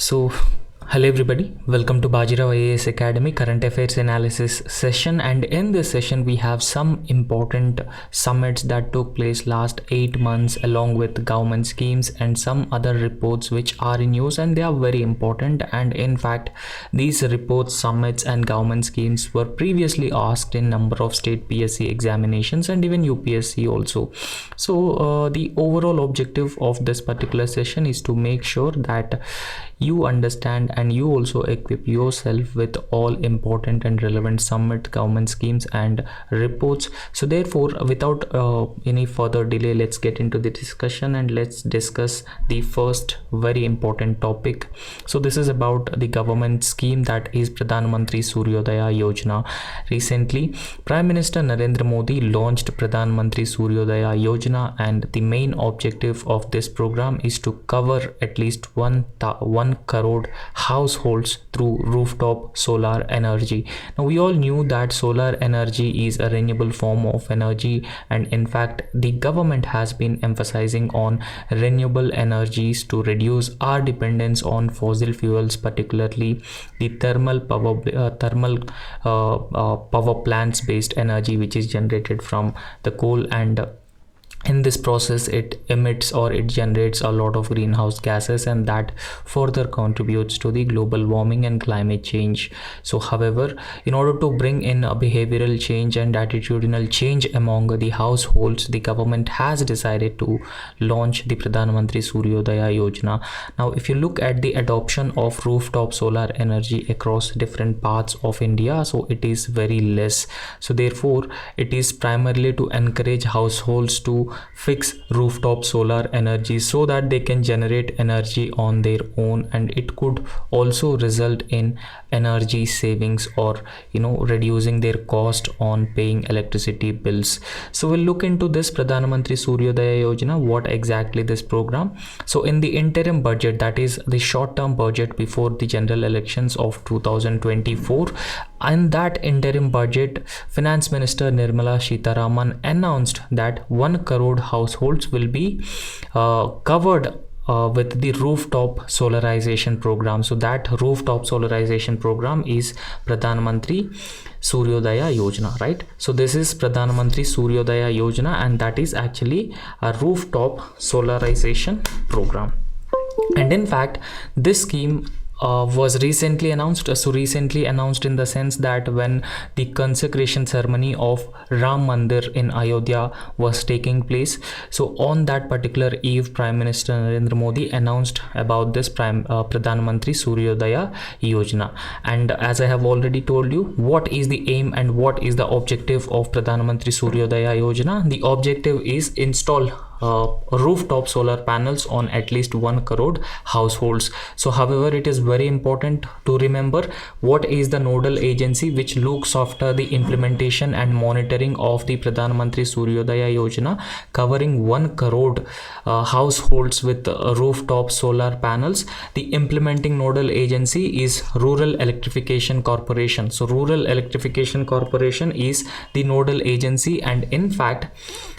So, hello everybody, welcome to Bajirao IAS Academy current affairs analysis session, and in this session we have some important summits that took place last 8 months along with government schemes and some other reports which are in use, and they are very important. And in fact, these reports, summits and government schemes were previously asked in number of state PSC examinations and even UPSC also. So the overall objective of this particular session is to make sure that you understand and you also equip yourself with all important and relevant summit, government schemes and reports. So therefore, without any further delay, let's get into the discussion and let's discuss the first very important topic. So this is about the government scheme, that is Mantri Suryodaya Yojana. Recently, Prime Minister Narendra Modi launched Mantri Suryodaya Yojana, and the main objective of this program is to cover at least 1 crore households through rooftop solar energy. Now, we all knew that solar energy is a renewable form of energy, and in fact the government has been emphasizing on renewable energies to reduce our dependence on fossil fuels, particularly the thermal power plants based energy which is generated from the coal, and in this process it emits or it generates a lot of greenhouse gases, and that further contributes to the global warming and climate change. So however, in order to bring in a behavioral change and attitudinal change among the households, the government has decided to launch the Pradhan Mantri Suryodaya Yojana. Now if you look at the adoption of rooftop solar energy across different parts of India, so it is very less. So therefore it is primarily to encourage households to fix rooftop solar energy so that they can generate energy on their own, and it could also result in energy savings or reducing their cost on paying electricity bills. So we'll look into this Pradhan Mantri Suryodaya Yojana, what exactly this program. So in the interim budget, that is the short-term budget before the general elections of 2024, in that interim budget, Finance Minister Nirmala Sitharaman announced that 1 crore households will be covered with the rooftop solarization program. So that rooftop solarization program is Pradhan Mantri Suryodaya Yojana, right? So this is Pradhan Mantri Suryodaya Yojana, and that is actually a rooftop solarization program. And in fact, this scheme was recently announced. So recently announced in the sense that when the consecration ceremony of Ram Mandir in Ayodhya was taking place, so on that particular eve, Prime Minister Narendra Modi announced about this Pradhan Mantri Suryodaya Yojana. And as I have already told you, what is the aim and what is the objective of Pradhan Mantri Suryodaya Yojana? The objective is install rooftop solar panels on at least 1 crore households. So however, it is very important to remember what is the nodal agency which looks after the implementation and monitoring of the Pradhan Mantri Suryodaya Yojana, covering 1 crore households with rooftop solar panels. The implementing nodal agency is Rural Electrification Corporation. So Rural Electrification Corporation is the nodal agency, and in fact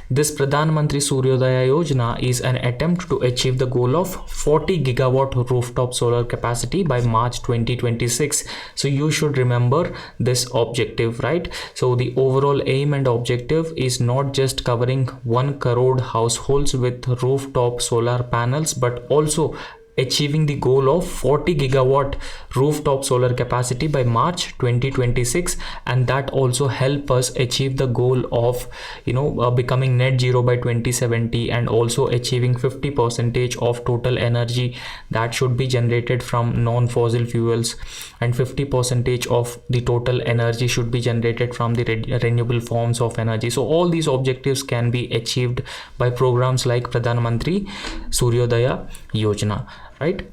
this Pradhan Mantri Suryodaya Yojana is an attempt to achieve the goal of 40 gigawatt rooftop solar capacity by March 2026. So you should remember this objective, right? So the overall aim and objective is not just covering 1 crore households with rooftop solar panels, but also achieving the goal of 40 gigawatt rooftop solar capacity by March 2026, and that also help us achieve the goal of becoming net zero by 2070, and also achieving 50% of total energy that should be generated from non-fossil fuels, and 50% of the total energy should be generated from the renewable forms of energy. So all these objectives can be achieved by programs like Pradhan Mantri Suryodaya Yojana, right?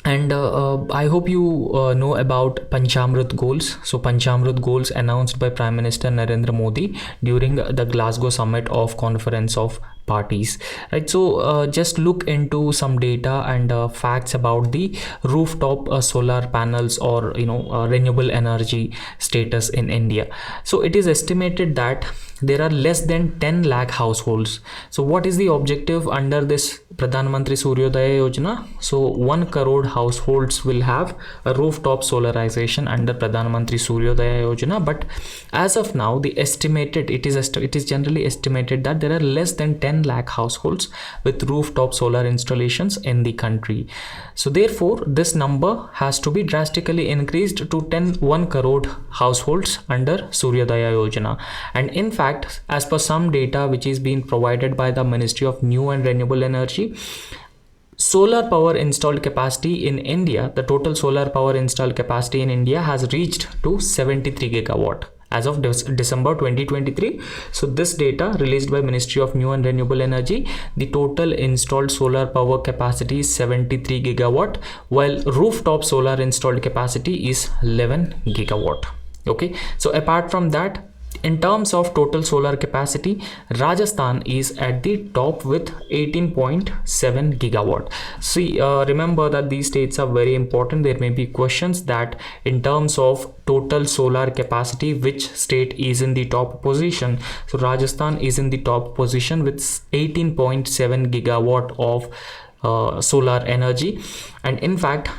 And I hope you know about Panchamrit goals. So Panchamrit goals announced by Prime Minister Narendra Modi during the Glasgow summit of Conference of Parties, right? So just look into some data and facts about the rooftop solar panels or renewable energy status in India. So it is estimated that there are less than 10 lakh households. So what is the objective under this Pradhan Mantri Suryodaya Yojana? So 1 crore households will have a rooftop solarization under Pradhan Mantri Suryodaya Yojana, but as of now the estimated, it is generally estimated that there are less than 10 lakh households with rooftop solar installations in the country. So therefore this number has to be drastically increased to 1 crore households under Suryodaya Yojana. And in fact, as per some data which is being provided by the Ministry of New and Renewable Energy, solar power installed capacity in India, the total solar power installed capacity in India has reached to 73 gigawatt as of December 2023. So this data released by Ministry of New and Renewable Energy, the total installed solar power capacity is 73 gigawatt, while rooftop solar installed capacity is 11 gigawatt. Okay, so apart from that, in terms of total solar capacity, Rajasthan is at the top with 18.7 gigawatt. See, remember that these states are very important. There may be questions that in terms of total solar capacity, which state is in the top position. So Rajasthan is in the top position with 18.7 gigawatt of solar energy. And in fact,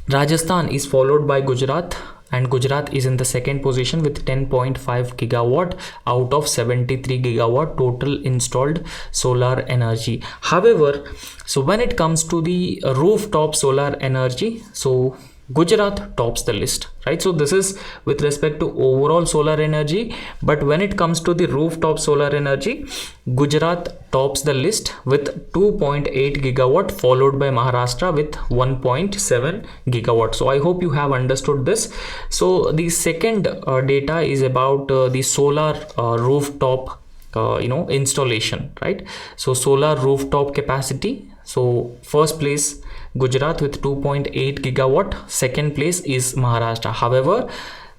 Rajasthan is followed by Gujarat, and Gujarat is in the second position with 10.5 gigawatt out of 73 gigawatt total installed solar energy. However, so when it comes to the rooftop solar energy, so Gujarat tops the list, right? So this is with respect to overall solar energy, but when it comes to the rooftop solar energy, Gujarat tops the list with 2.8 gigawatt, followed by Maharashtra with 1.7 gigawatt. So I hope you have understood this. So the second data is about the solar rooftop installation, right? So solar rooftop capacity. So first place Gujarat with 2.8 gigawatt, second place is Maharashtra. However,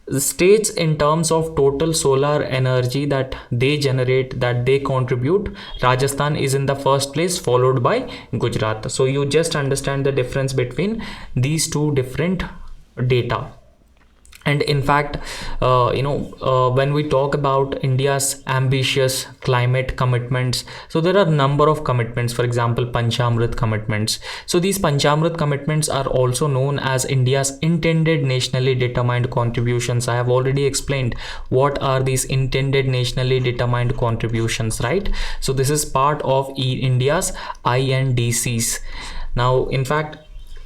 the states in terms of total solar energy that they generate, that they contribute, Rajasthan is in the first place, followed by Gujarat. So you just understand the difference between these two different data. And in fact, when we talk about India's ambitious climate commitments, so there are a number of commitments, for example, Panchamrit commitments. So these Panchamrit commitments are also known as India's intended nationally determined contributions. I have already explained what are these intended nationally determined contributions, right? So this is part of India's INDCs. Now, in fact,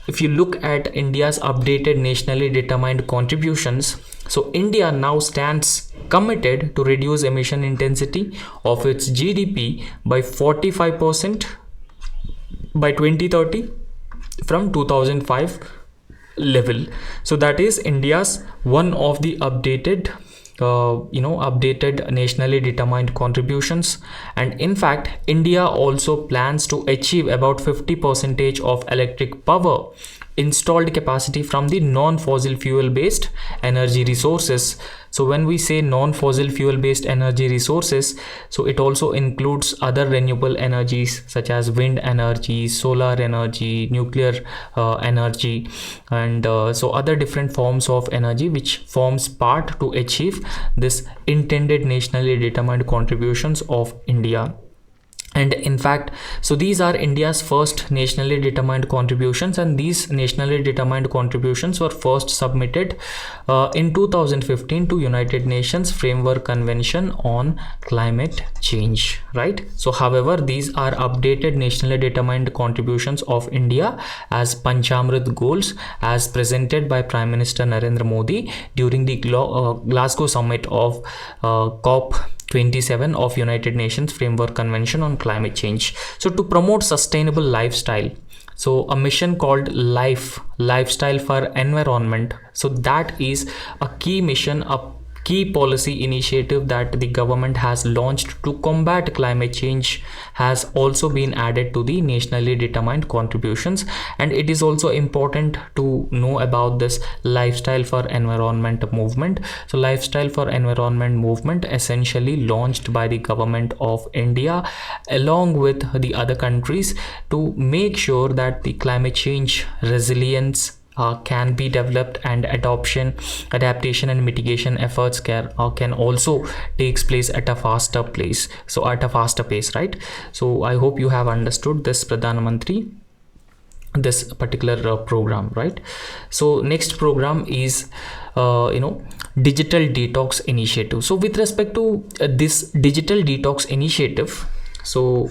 if you look at India's updated nationally determined contributions, so India now stands committed to reduce emission intensity of its GDP by 45% by 2030 from 2005 level. So that is India's one of the updated nationally determined contributions. And in fact, India also plans to achieve about 50% of electric power installed capacity from the non-fossil fuel based energy resources. So when we say non-fossil fuel based energy resources, so it also includes other renewable energies such as wind energy, solar energy, nuclear energy, and so other different forms of energy which forms part to achieve this intended nationally determined contributions of India. And in fact, so these are India's first nationally determined contributions, and these nationally determined contributions were first submitted in 2015 to United Nations Framework Convention on Climate Change, right? So however, these are updated nationally determined contributions of India as Panchamrit goals as presented by Prime Minister Narendra Modi during the Glasgow summit of COP 27 of United Nations Framework Convention on Climate Change. So to promote sustainable lifestyle, so a mission called Lifestyle for Environment, so that is a key mission, a key policy initiative that the government has launched to combat climate change has also been added to the nationally determined contributions. And it is also important to know about this Lifestyle for Environment movement. So Lifestyle for Environment movement essentially launched by the government of India along with the other countries to make sure that the climate change resilience can be developed, and adaptation and mitigation efforts can also takes place at a faster place, so at a faster pace, right? So I hope you have understood this Pradhan Mantri, this particular program, right? So next program is digital detox initiative. So with respect to this digital detox initiative, so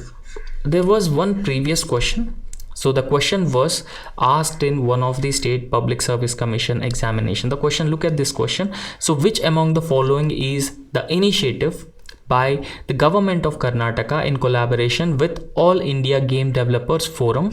there was one previous question. So the question was asked in one of the state public service commission examination. The question, look at this question. So which among the following is the initiative by the government of Karnataka in collaboration with All India Game Developers Forum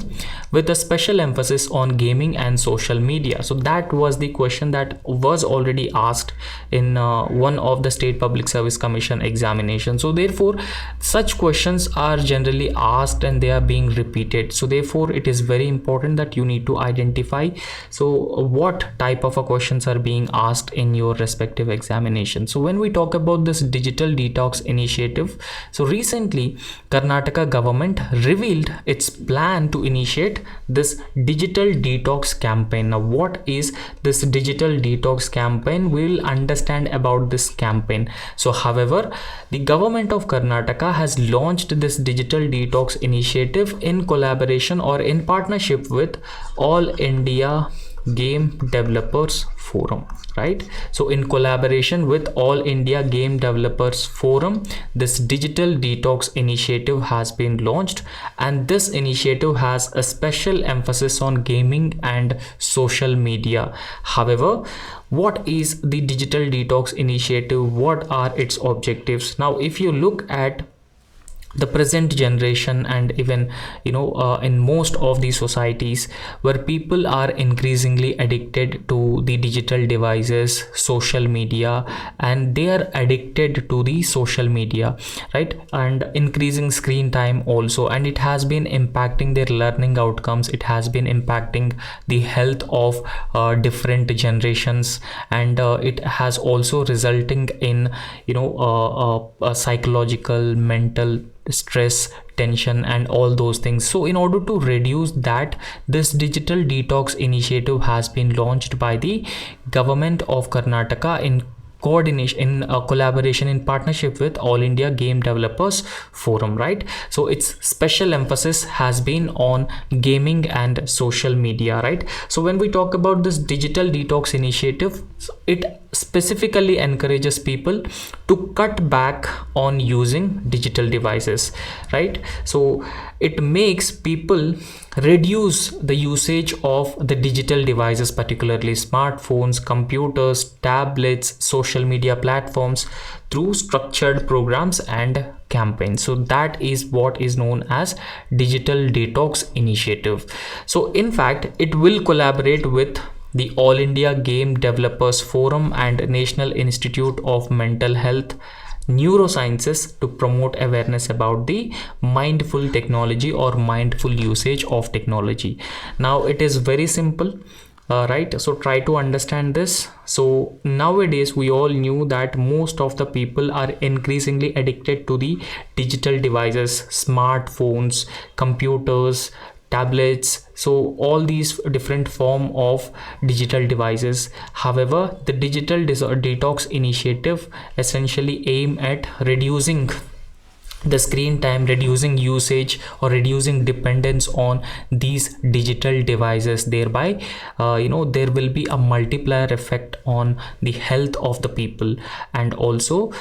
with a special emphasis on gaming and social media? So that was the question that was already asked in one of the state public service commission examination. So therefore such questions are generally asked and they are being repeated. So therefore it is very important that you need to identify so what type of questions are being asked in your respective examination. So when we talk about this digital detox initiative, so recently Karnataka government revealed its plan to initiate this digital detox campaign. Now what is this digital detox campaign? We will understand about this campaign. So however, the government of Karnataka has launched this digital detox initiative in collaboration or in partnership with All India Game Developers Forum, right? So in collaboration with All India Game Developers Forum, this digital detox initiative has been launched, and this initiative has a special emphasis on gaming and social media. However, what is the digital detox initiative? What are its objectives? Now if you look at the present generation, and even in most of the societies where people are increasingly addicted to the digital devices, social media, and they are addicted to the social media, right? And increasing screen time also, and it has been impacting their learning outcomes, it has been impacting the health of different generations, and it has also resulting in psychological, mental stress, tension, and all those things. So in order to reduce that, this digital detox initiative has been launched by the government of Karnataka in collaboration, in partnership with All India Game Developers Forum, right? So its special emphasis has been on gaming and social media, right? So when we talk about this digital detox initiative, it specifically encourages people to cut back on using digital devices, right? So it makes people reduce the usage of the digital devices, particularly smartphones, computers, tablets, social media platforms, through structured programs and campaigns. So that is what is known as digital detox initiative. So in fact, it will collaborate with the All India Game Developers Forum and National Institute of Mental Health Neurosciences to promote awareness about the mindful technology or mindful usage of technology. Now it is very simple, right? So try to understand this. So nowadays we all knew that most of the people are increasingly addicted to the digital devices, smartphones, computers, tablets, so all these different form of digital devices. However, the digital detox initiative essentially aim at reducing the screen time, reducing usage, or reducing dependence on these digital devices. Thereby there will be a multiplier effect on the health of the people, and also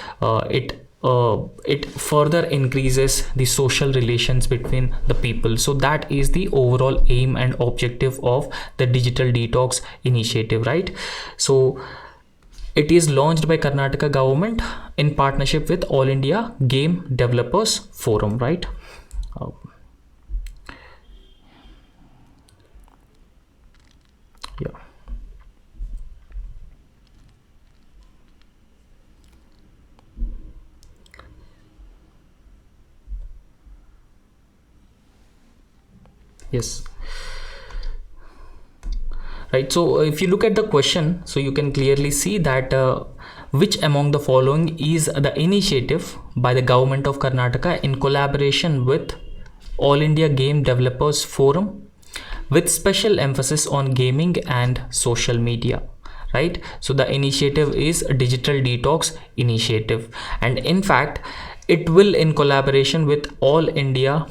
it further increases the social relations between the people. So that is the overall aim and objective of the digital detox initiative, right? So it is launched by Karnataka government in partnership with All India Game Developers Forum, right? Yeah. Yes. Right. So if you look at the question, so you can clearly see that which among the following is the initiative by the government of Karnataka in collaboration with All India Game Developers Forum with special emphasis on gaming and social media, right? So the initiative is a digital detox initiative, and in fact it will, in collaboration with All India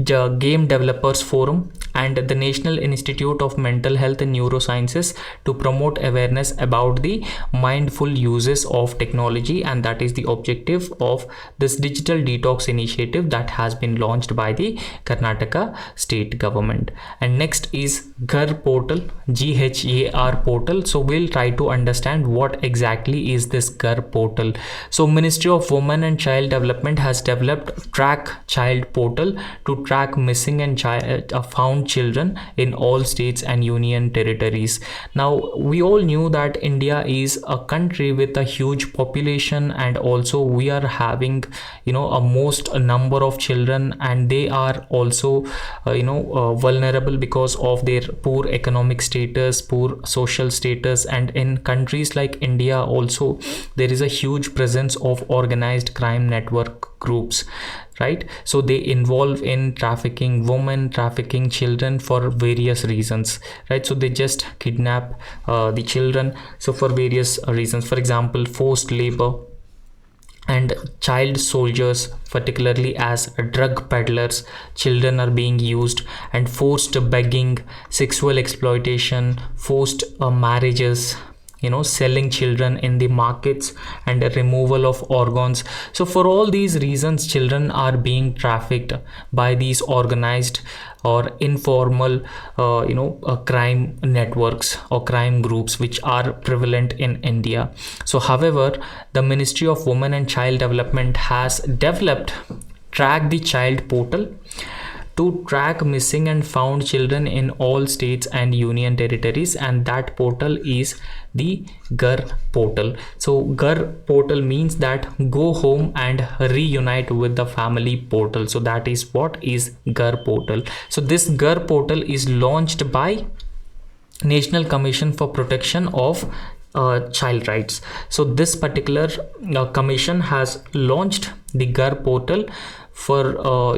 Game Developers Forum and the National Institute of Mental Health and Neurosciences, to promote awareness about the mindful uses of technology, and that is the objective of this digital detox initiative that has been launched by the Karnataka state government. And next is GHAR portal, GHAR portal. So we'll try to understand what exactly is this GHAR portal. So Ministry of Women and Child Development has developed Track Child portal to track missing and found children in all states and union territories. Now we all knew that India is a country with a huge population, and also we are having a most number of children, and they are also vulnerable because of their poor economic status, poor social status, and in countries like India also there is a huge presence of organized crime network groups, right? So they involve in trafficking women, trafficking children for various reasons, right? So they just kidnap the children, so for various reasons, for example forced labor and child soldiers, particularly as drug peddlers. Children are being used, and forced begging, sexual exploitation, forced marriages, selling children in the markets, and a removal of organs. So for all these reasons, children are being trafficked by these organized or informal crime networks or crime groups which are prevalent in India. So however, the Ministry of Women and Child Development has developed Track the Child portal to track missing and found children in all states and union territories, and that portal is the GHAR portal. So GHAR portal means that go home and reunite with the family portal. So that is what is GHAR portal. So this GHAR portal is launched by National Commission for Protection of Child Rights. So this particular commission has launched the GHAR portal for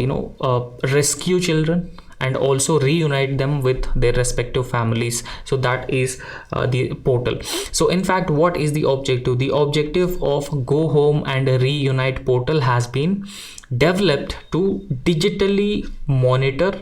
rescue children and also reunite them with their respective families. So that is the portal. So in fact, what is the objective? The objective of Go Home and Reunite portal has been developed to digitally monitor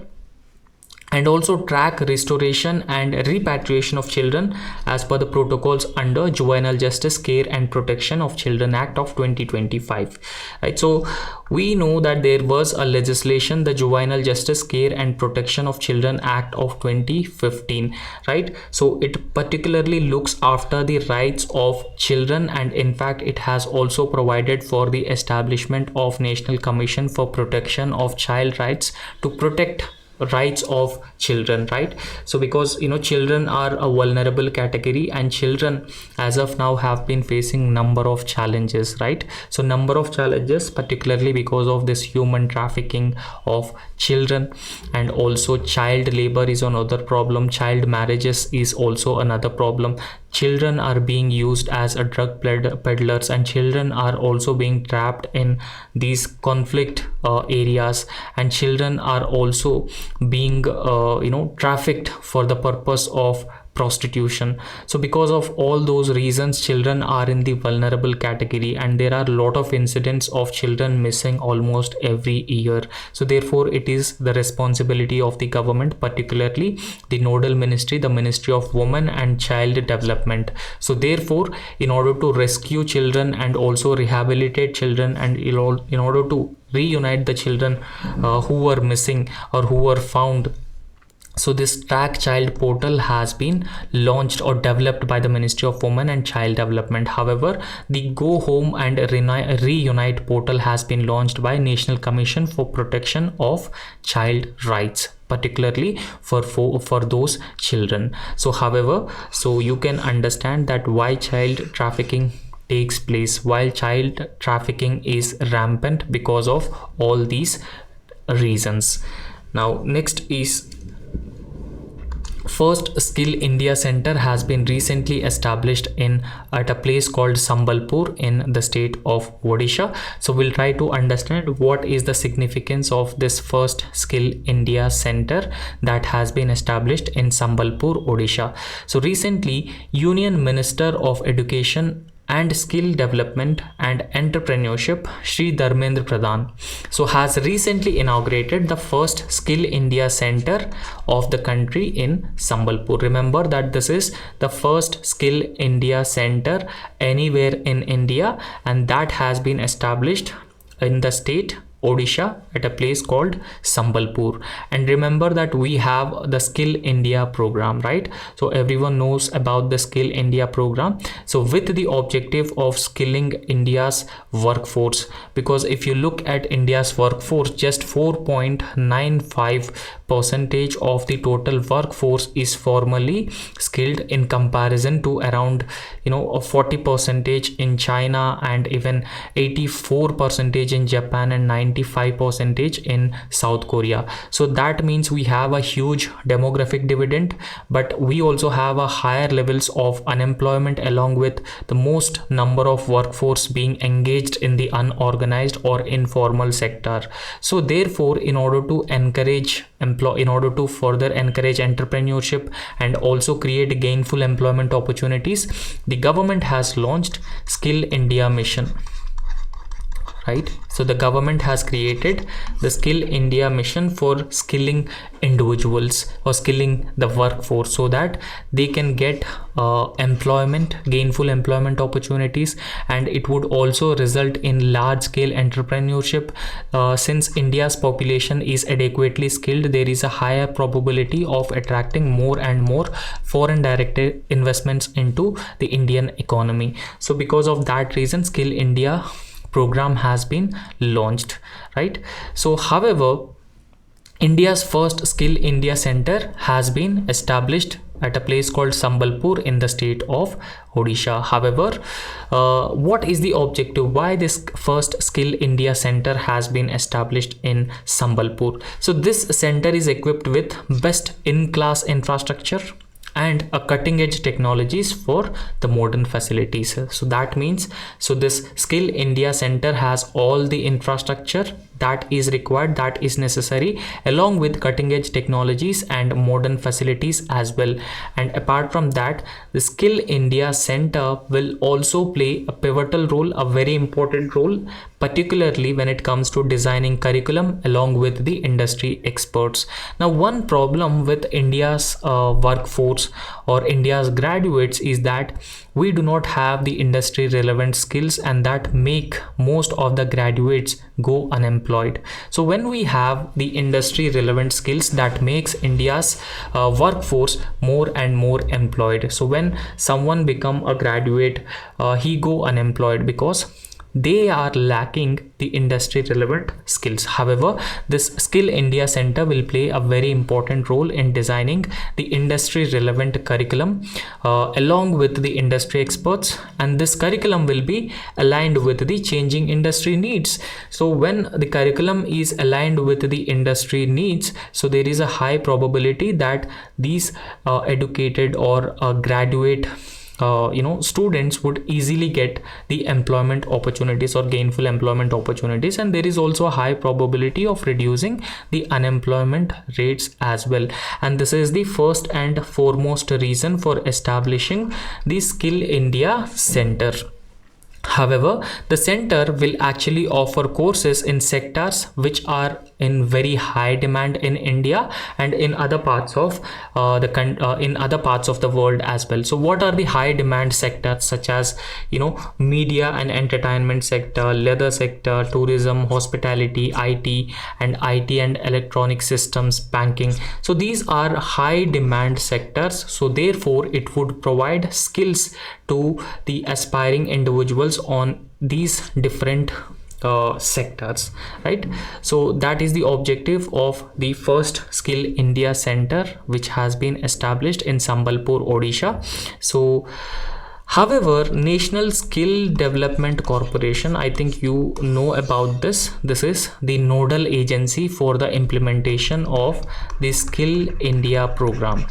and also track restoration and repatriation of children as per the protocols under Juvenile Justice Care and Protection of Children Act of 2025, right? So we know that there was a legislation, the Juvenile Justice Care and Protection of Children Act of 2015, right? So it particularly looks after the rights of children, and in fact it has also provided for the establishment of National Commission for Protection of Child Rights to protect rights of children, right? So because children are a vulnerable category, and children as of now have been facing number of challenges, right? So number of challenges, particularly because of this human trafficking of children, and also child labor is another problem, child marriages is also another problem. Children are being used as a drug peddlers, and children are also being trapped in these conflict areas, and children are also being trafficked for the purpose of prostitution. So because of all those reasons, children are in the vulnerable category, and there are a lot of incidents of children missing almost every year. So therefore it is the responsibility of the government, particularly the nodal ministry, the Ministry of Women and Child Development. So therefore, in order to rescue children and also rehabilitate children, and in order to reunite the children who were missing or who were found, so this Track Child portal has been launched or developed by the Ministry of Women and Child Development. However, the Go Home and Reunite portal has been launched by National Commission for Protection of Child Rights, particularly for those children. So however, so you can understand that why child trafficking takes place, while child trafficking is rampant because of all these reasons. Now next is first Skill India Center has been recently established at a place called Sambalpur in the state of Odisha. So we'll try to understand what is the significance of this first Skill India Center that has been established in Sambalpur, Odisha. So recently, Union Minister of Education and Skill Development and Entrepreneurship, Shri Dharmendra Pradhan, so has recently inaugurated the first Skill India Center of the country in Sambalpur. Remember that this is the first Skill India Center anywhere in India, and that has been established in the state Odisha at a place called Sambalpur. And remember that we have the Skill India program, right? So everyone knows about the Skill India program. So with the objective of skilling India's workforce, because if you look at India's workforce, just 4.95% of the total workforce is formally skilled in comparison to around 40% in China, and even 84% in Japan, and 95% in South Korea. So that means we have a huge demographic dividend, but we also have a higher levels of unemployment, along with the most number of workforce being engaged in the unorganized or informal sector. So therefore, in order to further encourage entrepreneurship and also create gainful employment opportunities, the government has launched Skill India Mission, right? So the government has created the Skill India Mission for skilling individuals or skilling the workforce, so that they can get gainful employment opportunities, and it would also result in large scale entrepreneurship. Since India's population is adequately skilled, there is a higher probability of attracting more and more foreign direct investments into the Indian economy. So because of that reason, Skill India program has been launched, right? So however, India's first Skill India Center has been established at a place called Sambalpur in the state of Odisha. However, what is the objective? Why this first Skill India Center has been established in Sambalpur? So this center is equipped with best in-class infrastructure and a cutting-edge technologies for the modern facilities. So that means, so this Skill India Center has all the infrastructure that is required, that is necessary, along with cutting-edge technologies and modern facilities as well. And apart from that, the Skill India Center will also play a pivotal role, a very important role, particularly when it comes to designing curriculum along with the industry experts. Now, one problem with India's workforce or India's graduates is that we do not have the industry relevant skills, and that make most of the graduates go unemployed. So when we have the industry relevant skills, that makes India's workforce more and more employed. So when someone become a graduate, he go unemployed because they are lacking the industry relevant skills. However, this Skill India Center will play a very important role in designing the industry relevant curriculum along with the industry experts, and this curriculum will be aligned with the changing industry needs. So when the curriculum is aligned with the industry needs, so there is a high probability that these educated or graduate students would easily get the employment opportunities or gainful employment opportunities, and there is also a high probability of reducing the unemployment rates as well. And this is the first and foremost reason for establishing the Skill India Center. However, the center will actually offer courses in sectors which are in very high demand in India and in other parts of the world as well. So what are the high demand sectors, such as media and entertainment sector, leather sector, tourism, hospitality, IT and electronic systems, banking. So these are high demand sectors, so therefore it would provide skills to the aspiring individuals on these different sectors, right? So that is the objective of the first Skill India Center, which has been established in Sambalpur, Odisha. So however, National Skill Development Corporation, I think you know about this. This is the nodal agency for the implementation of the Skill India program,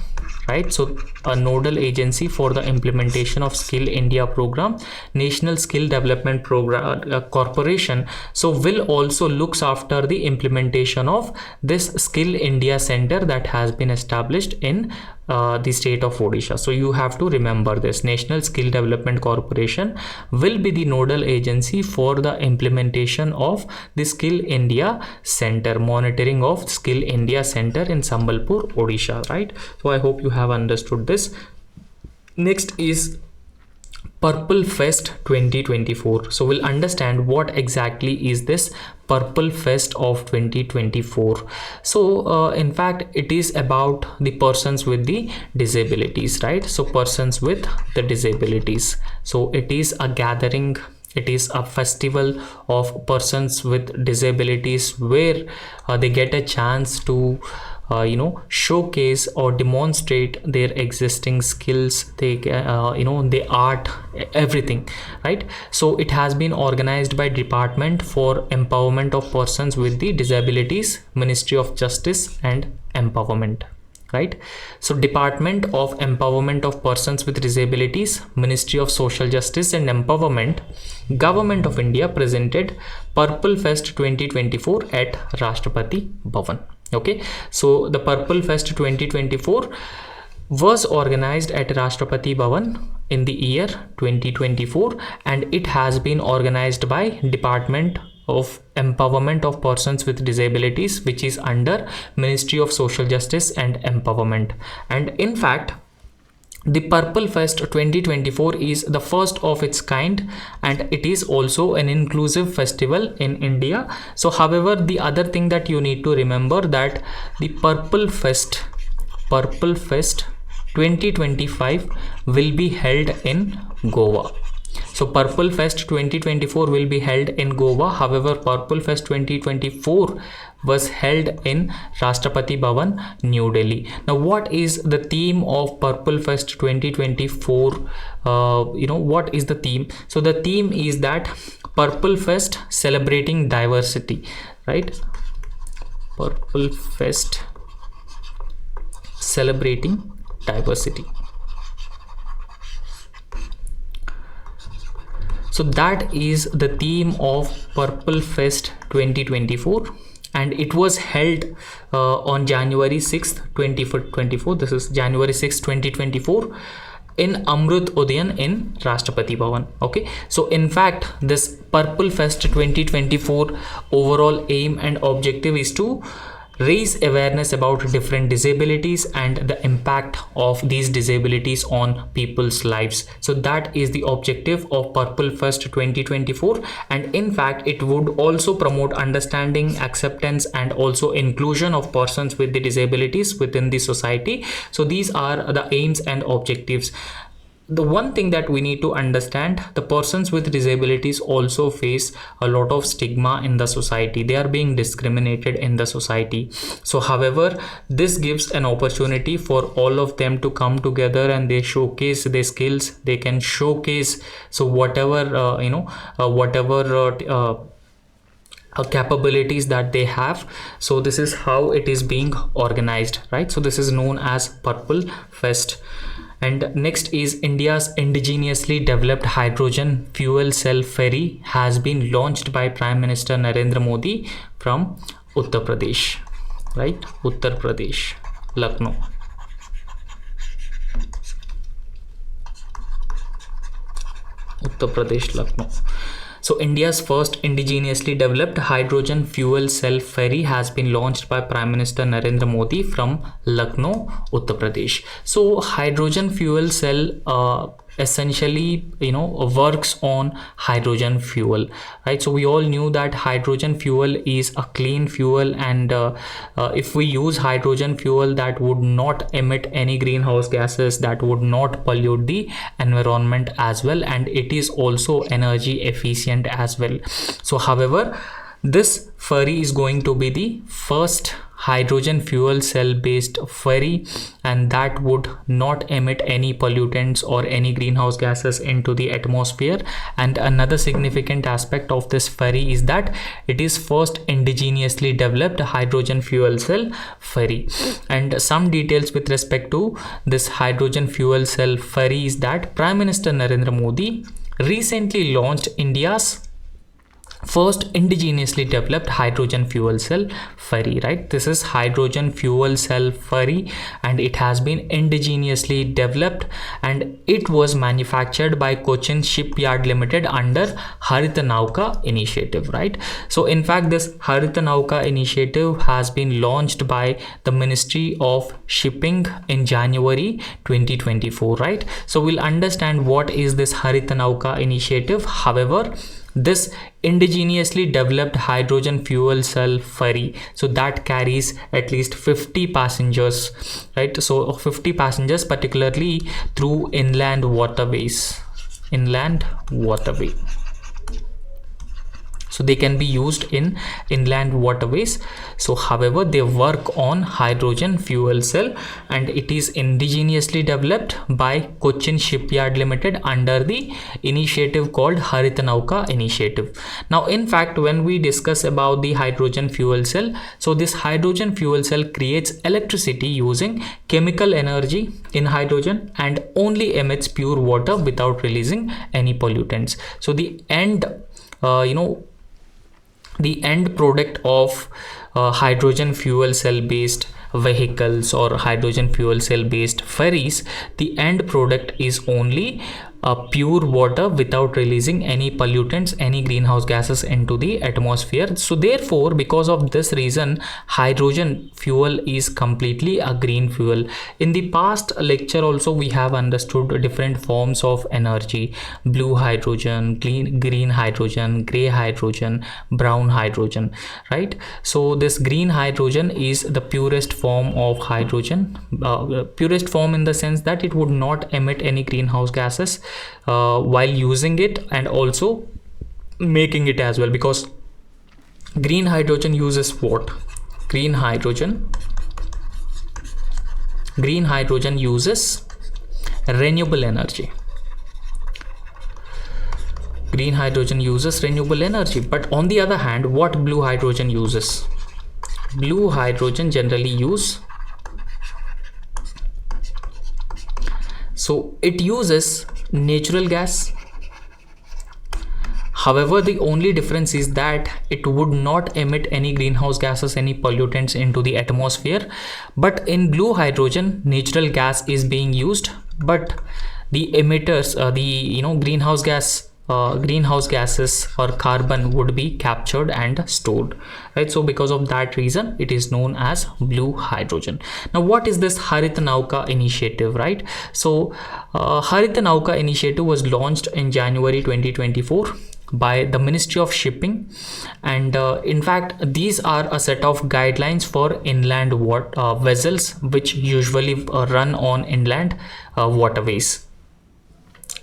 right? So a nodal agency for the implementation of Skill India program, National Skill Development Program Corporation, so will also looks after the implementation of this Skill India center that has been established in the state of Odisha. So you have to remember this. National Skill Development Corporation will be the nodal agency for the implementation of the Skill India Center, monitoring of Skill India Center in Sambalpur, Odisha, right? So I hope you have understood this. Next is Purple Fest 2024. So we'll understand what exactly is this Purple Fest of 2024. So in fact it is about the persons with the disabilities, right? So persons with the disabilities. So it is a gathering, it is a festival of persons with disabilities where they get a chance to showcase or demonstrate their existing skills, they the art, everything, right? So it has been organized by Department for Empowerment of Persons with the Disabilities, Ministry of Justice and Empowerment, right? So Department of Empowerment of Persons with Disabilities, Ministry of Social Justice and Empowerment, Government of India presented Purple Fest 2024 at Rashtrapati Bhavan. Okay, so the Purple Fest 2024 was organized at Rashtrapati Bhavan in the year 2024, and it has been organized by Department of Empowerment of Persons with Disabilities, which is under Ministry of Social Justice and Empowerment. And in fact, the Purple Fest 2024 is the first of its kind, and it is also an inclusive festival in India. So however, the other thing that you need to remember that the Purple Fest 2025 will be held in Goa. So Purple Fest 2024 will be held in Goa. However, Purple Fest 2024 was held in Rashtrapati Bhavan, New Delhi. Now, what is the theme of Purple Fest 2024? What is the theme? So the theme is that Purple Fest celebrating diversity, right? Purple Fest celebrating diversity. So that is the theme of Purple Fest 2024, and it was held on January 6th 2024. This is January 6th 2024 in Amrut Udyan in Rashtrapati Bhavan. Okay, so in fact this Purple Fest 2024 overall aim and objective is to raise awareness about different disabilities and the impact of these disabilities on people's lives. So that is the objective of Purple Fest 2024, and in fact it would also promote understanding, acceptance and also inclusion of persons with the disabilities within the society. So these are the aims and objectives. The one thing that we need to understand, the persons with disabilities also face a lot of stigma in the society. They are being discriminated in the society. So however, this gives an opportunity for all of them to come together and they showcase their skills. They can showcase whatever capabilities that they have. So this is how it is being organized, right? So this is known as Purple Fest. And next is India's indigenously developed hydrogen fuel cell ferry has been launched by Prime Minister Narendra Modi from Uttar Pradesh, right? Uttar Pradesh, Lucknow. Uttar Pradesh, Lucknow. So India's first indigenously developed hydrogen fuel cell ferry has been launched by Prime Minister Narendra Modi from Lucknow, Uttar Pradesh. So hydrogen fuel cell essentially works on hydrogen fuel, right? So we all knew that hydrogen fuel is a clean fuel, and if we use hydrogen fuel, that would not emit any greenhouse gases, that would not pollute the environment as well, and it is also energy efficient as well. So however, This ferry is going to be the first hydrogen fuel cell based ferry, and that would not emit any pollutants or any greenhouse gases into the atmosphere. And another significant aspect of this ferry is that it is first indigenously developed hydrogen fuel cell ferry. And some details with respect to this hydrogen fuel cell ferry is that Prime Minister Narendra Modi recently launched India's first indigenously developed hydrogen fuel cell ferry, right? This is hydrogen fuel cell ferry, and it has been indigenously developed, and it was manufactured by Cochin Shipyard Limited under Harita Nauka initiative, right? So in fact, this Harita Nauka initiative has been launched by the Ministry of Shipping in January 2024, right? So we'll understand what is this Harita Nauka initiative. However, this indigenously developed hydrogen fuel cell ferry, so that carries at least 50 passengers, right? So 50 passengers, particularly through inland waterways, so they can be used in inland waterways. So however, they work on hydrogen fuel cell, and it is indigenously developed by Cochin Shipyard Limited under the initiative called Harita Nauka initiative. Now in fact, when we discuss about the hydrogen fuel cell, so this hydrogen fuel cell creates electricity using chemical energy in hydrogen and only emits pure water without releasing any pollutants. So the end the end product of hydrogen fuel cell based vehicles or hydrogen fuel cell based ferries, the end product is only pure water without releasing any pollutants, any greenhouse gases into the atmosphere. So therefore, because of this reason, hydrogen fuel is completely a green fuel. In the past lecture also, we have understood different forms of energy: blue hydrogen, green hydrogen, gray hydrogen, brown hydrogen, right? So this green hydrogen is the purest form of hydrogen, purest form in the sense that it would not emit any greenhouse gases while using it and also making it as well, because green hydrogen uses what? Green hydrogen uses renewable energy. Green hydrogen uses renewable energy. But on the other hand, what blue hydrogen uses? Blue hydrogen generally use, so it uses natural gas. However, the only difference is that it would not emit any greenhouse gases, any pollutants into the atmosphere. But in blue hydrogen, natural gas is being used, but the emitters, greenhouse gases or carbon would be captured and stored, right? So because of that reason, it is known as blue hydrogen. Now what is this Harita Nauka initiative, right? So Harita Nauka initiative was launched in January 2024 by the Ministry of Shipping, and in fact these are a set of guidelines for inland vessels which usually run on inland waterways.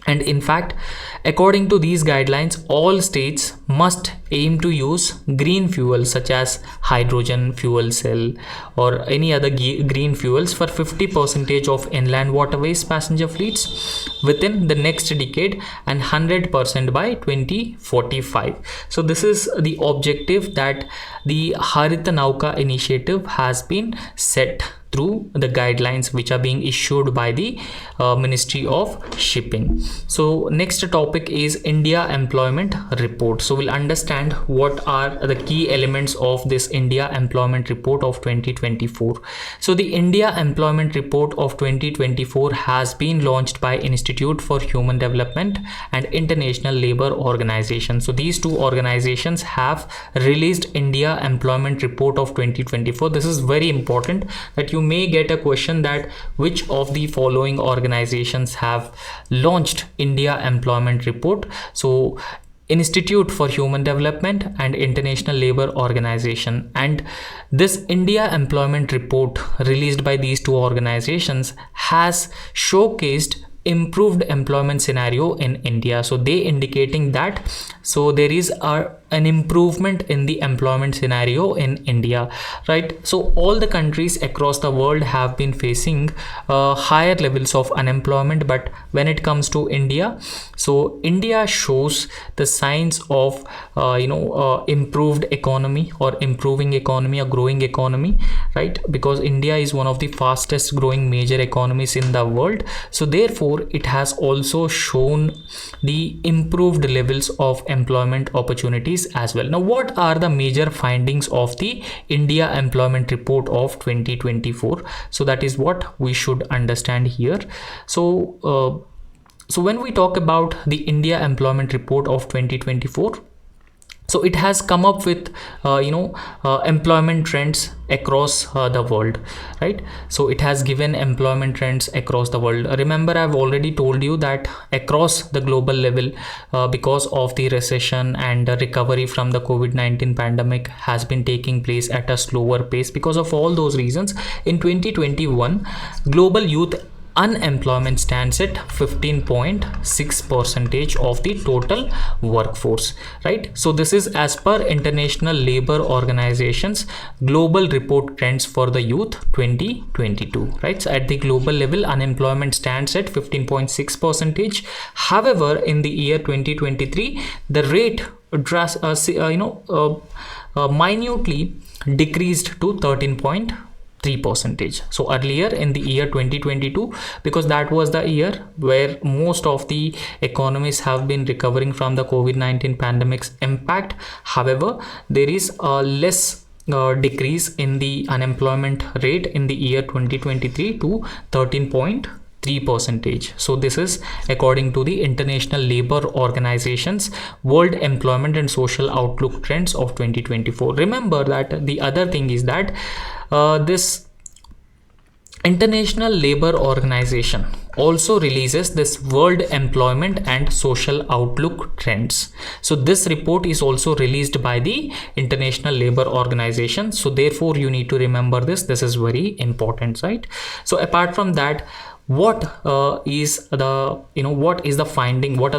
And in fact, according to these guidelines, all states must aim to use green fuels such as hydrogen fuel cell or any other green fuels for 50% of inland waterways passenger fleets within the next decade and 100% by 2045. So this is the objective that the Harita Nauka initiative has been set through the guidelines which are being issued by the Ministry of Shipping. So next topic is India Employment Report. So we'll understand what are the key elements of this India Employment Report of 2024. So the India Employment Report of 2024 has been launched by Institute for Human Development and International Labour Organization. So these two organizations have released India Employment Report of 2024. This is very important, that you may get a question that which of the following organizations have launched India Employment Report. So Institute for Human Development and International Labour Organization, and this India Employment Report released by these two organizations has showcased improved employment scenario in India. So they indicating that, so there is a an improvement in the employment scenario in India, right? So all the countries across the world have been facing higher levels of unemployment, but when it comes to India, so India shows the signs of improved economy or improving economy or growing economy, right? Because India is one of the fastest growing major economies in the world, so therefore it has also shown the improved levels of employment opportunities as well. Now, what are the major findings of the India employment report of 2024? So that is what we should understand here. So when we talk about the India employment report of 2024, so it has come up with employment trends across the world, right? So it has given employment trends across the world. Remember, I've already told you that across the global level, because of the recession and the recovery from the COVID-19 pandemic has been taking place at a slower pace. Because of all those reasons, in 2021, global youth unemployment stands at 15.6% of the total workforce, right? So this is as per International Labour Organization's global report trends for the youth 2022, right? So at the global level, unemployment stands at 15.6%. However, in the year 2023, the rate minutely decreased to 13.3%. So earlier in the year 2022, because that was the year where most of the economies have been recovering from the COVID-19 pandemic's impact. However, there is a less decrease in the unemployment rate in the year 2023 to 13.3%. So this is according to the International Labour Organization's World Employment and Social Outlook Trends of 2024. Remember that the other thing is that this International Labour Organization also releases this World Employment and Social Outlook Trends. So this report is also released by the International Labour Organization. So therefore you need to remember this. This is very important, right? So apart from that, what is the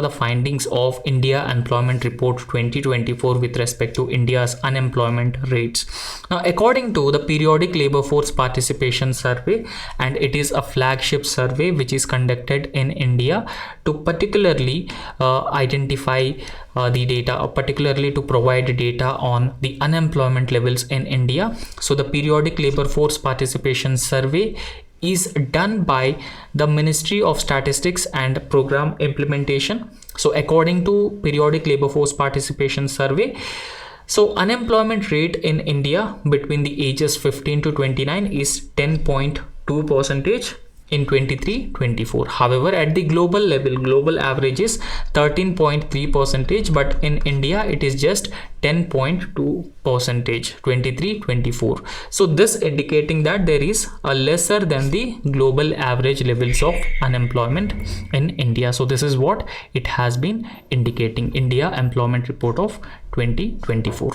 findings of India employment report 2024 with respect to India's unemployment rates? Now, according to the periodic labor force participation survey, and it is a flagship survey which is conducted in India to particularly identify the data, or particularly to provide data on the unemployment levels in India. So the periodic labor force participation survey is done by the Ministry of Statistics and Program Implementation. So according to periodic labor force participation survey, so unemployment rate in India between the ages 15 to 29 is 10.2% in 23-24. However, at the global level, global average is 13.3%, but in India it is just 10.2% 23-24. So this indicating that there is a lesser than the global average levels of unemployment in India. So this is what it has been indicating, India employment report of 2024.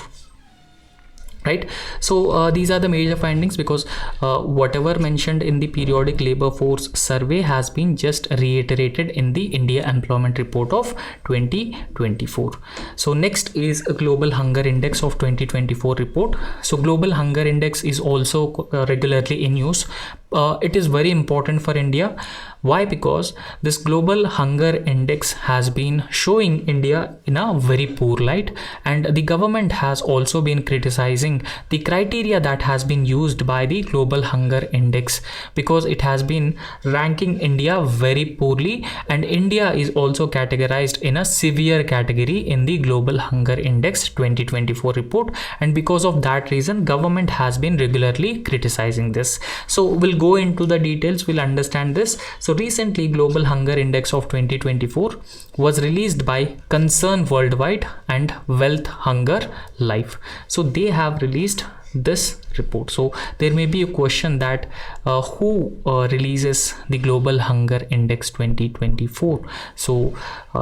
Right. So these are the major findings, because whatever mentioned in the periodic labor force survey has been just reiterated in the India employment report of 2024. So next is a global hunger index of 2024 report. So global hunger index is also regularly in use. It is very important for India. Why? Because this global hunger index has been showing India in a very poor light, and the government has also been criticizing the criteria that has been used by the global hunger index, because it has been ranking India very poorly, and India is also categorized in a severe category in the global hunger index 2024 report, and because of that reason government has been regularly criticizing this. So we'll go into the details, we'll understand this. So recently global hunger index of 2024 was released by Concern Worldwide and Wealth Hunger Life. So they have released this report. So there may be a question that who releases the global hunger index 2024? So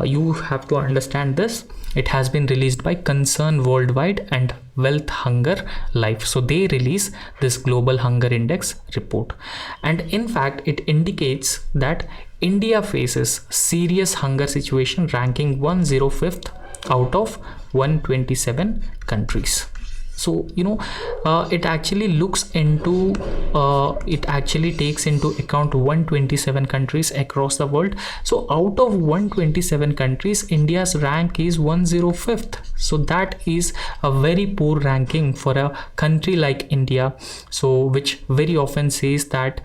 you have to understand this. It has been released by Concern Worldwide and Wealth Hunger Life. So they release this global hunger index report, and in fact it indicates that India faces serious hunger situation, ranking 105th out of 127 countries. So it actually looks into it actually takes into account 127 countries across the world. So out of 127 countries, India's rank is 105th. So that is a very poor ranking for a country like India, so which very often says that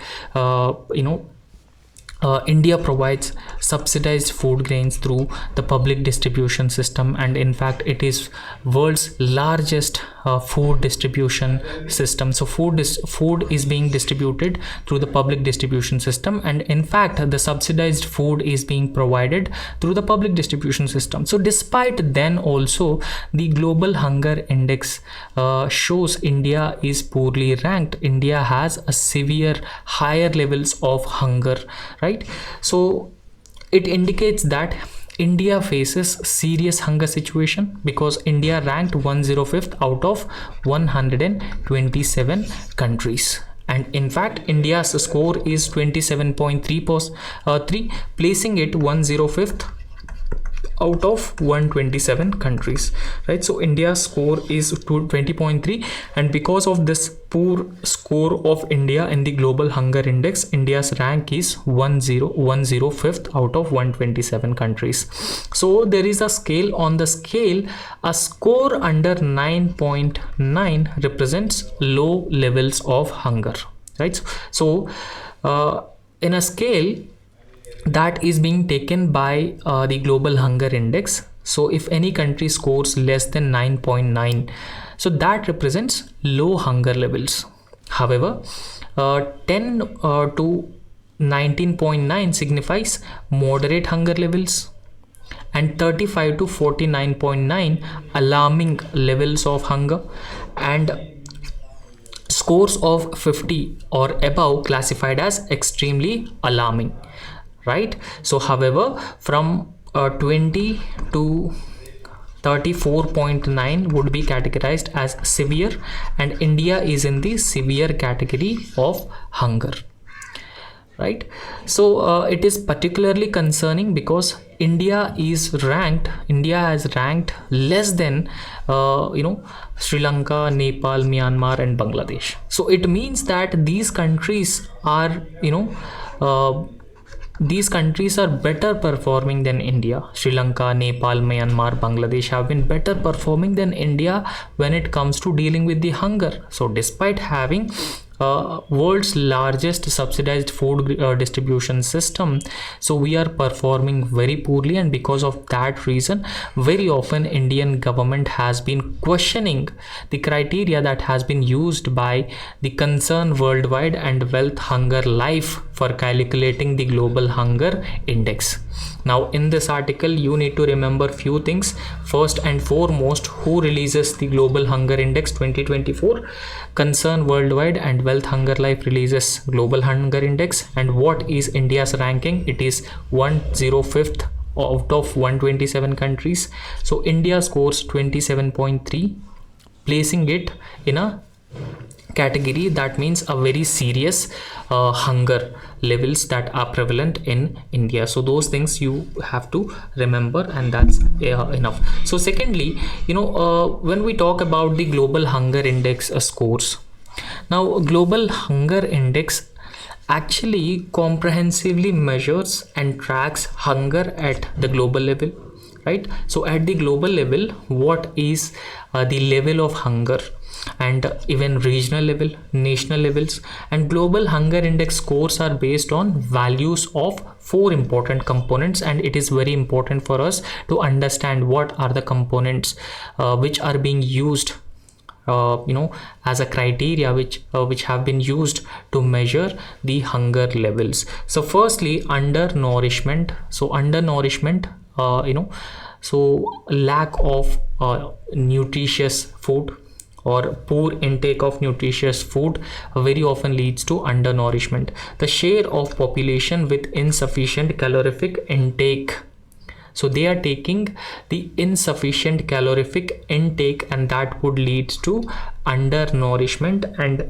India provides subsidized food grains through the public distribution system, and in fact it is world's largest food distribution system. So food is being distributed through the public distribution system, and in fact the subsidized food is being provided through the public distribution system. So despite then also the global hunger index shows India is poorly ranked. India has a severe higher levels of hunger, right? So it indicates that India faces serious hunger situation because India ranked 105th out of 127 countries. And in fact, India's score is 27.3, placing it 105th out of 127 countries, right? So India's score is 20.3, and because of this poor score of India in the global hunger index, India's rank is 105th out of 127 countries. So there is a scale. On the scale, a score under 9.9 represents low levels of hunger, right? So in a scale that is being taken by the global hunger index, so if any country scores less than 9.9, so that represents low hunger levels. However, 10 to 19.9 signifies moderate hunger levels, and 35 to 49.9 alarming levels of hunger, and scores of 50 or above classified as extremely alarming, right? So however, from 20 to 34.9 would be categorized as severe, and India is in the severe category of hunger, right? So it is particularly concerning because India has ranked less than Sri Lanka, Nepal, Myanmar and Bangladesh. So it means that these countries are better performing than India. Sri Lanka, Nepal, Myanmar, Bangladesh have been better performing than India when it comes to dealing with the hunger. So despite having world's largest subsidized food distribution system, so we are performing very poorly, and because of that reason very often Indian government has been questioning the criteria that has been used by the Concern Worldwide and Wealth Hunger Life for calculating the global hunger index. Now in this article you need to remember few things. First and foremost, who releases the global hunger index 2024? Concern Worldwide and Wealth Hunger Life releases global hunger index. And what is India's ranking? It is 105th out of 127 countries. So India scores 27.3, placing it in a category that means a very serious hunger levels that are prevalent in India. So those things you have to remember, and that's enough. So secondly, when we talk about the global hunger index scores, now global hunger index actually comprehensively measures and tracks hunger at the global level, right? So at the global level, what is the level of hunger, and even regional level, national levels, and global hunger index scores are based on values of 4 important components, and it is very important for us to understand what are the components which are being used as a criteria which have been used to measure the hunger levels. So firstly, undernourishment. So undernourishment, so lack of nutritious food or poor intake of nutritious food very often leads to undernourishment. The share of population with insufficient calorific intake, so they are taking the insufficient calorific intake, and that would lead to undernourishment, and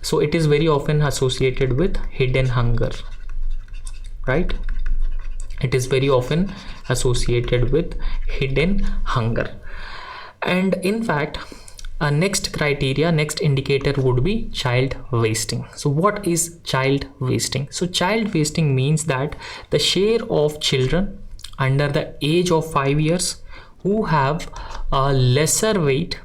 so it is very often associated with hidden hunger, right? It is very often associated with hidden hunger. And in fact, next indicator would be child wasting. So what is child wasting? So child wasting means that the share of children under the age of 5 years who have a lesser weight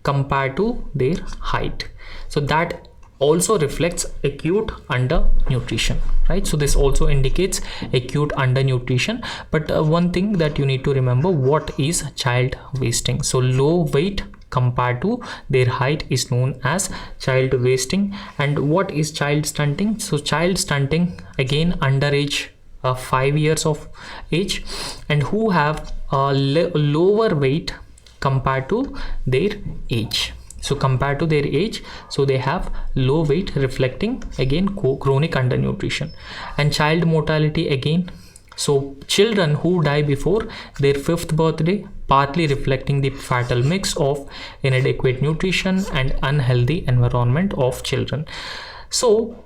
compared to their height. So that also reflects acute undernutrition, right? So this also indicates acute undernutrition. But one thing that you need to remember, what is child wasting? So low weight compared to their height is known as child wasting. And what is child stunting? So child stunting, again, underage 5 years of age and who have a lower weight compared to their age. So compared to their age, so they have low weight, reflecting again chronic undernutrition. And child mortality, again, so children who die before their 5th birthday, partly reflecting the fatal mix of inadequate nutrition and unhealthy environment of children. So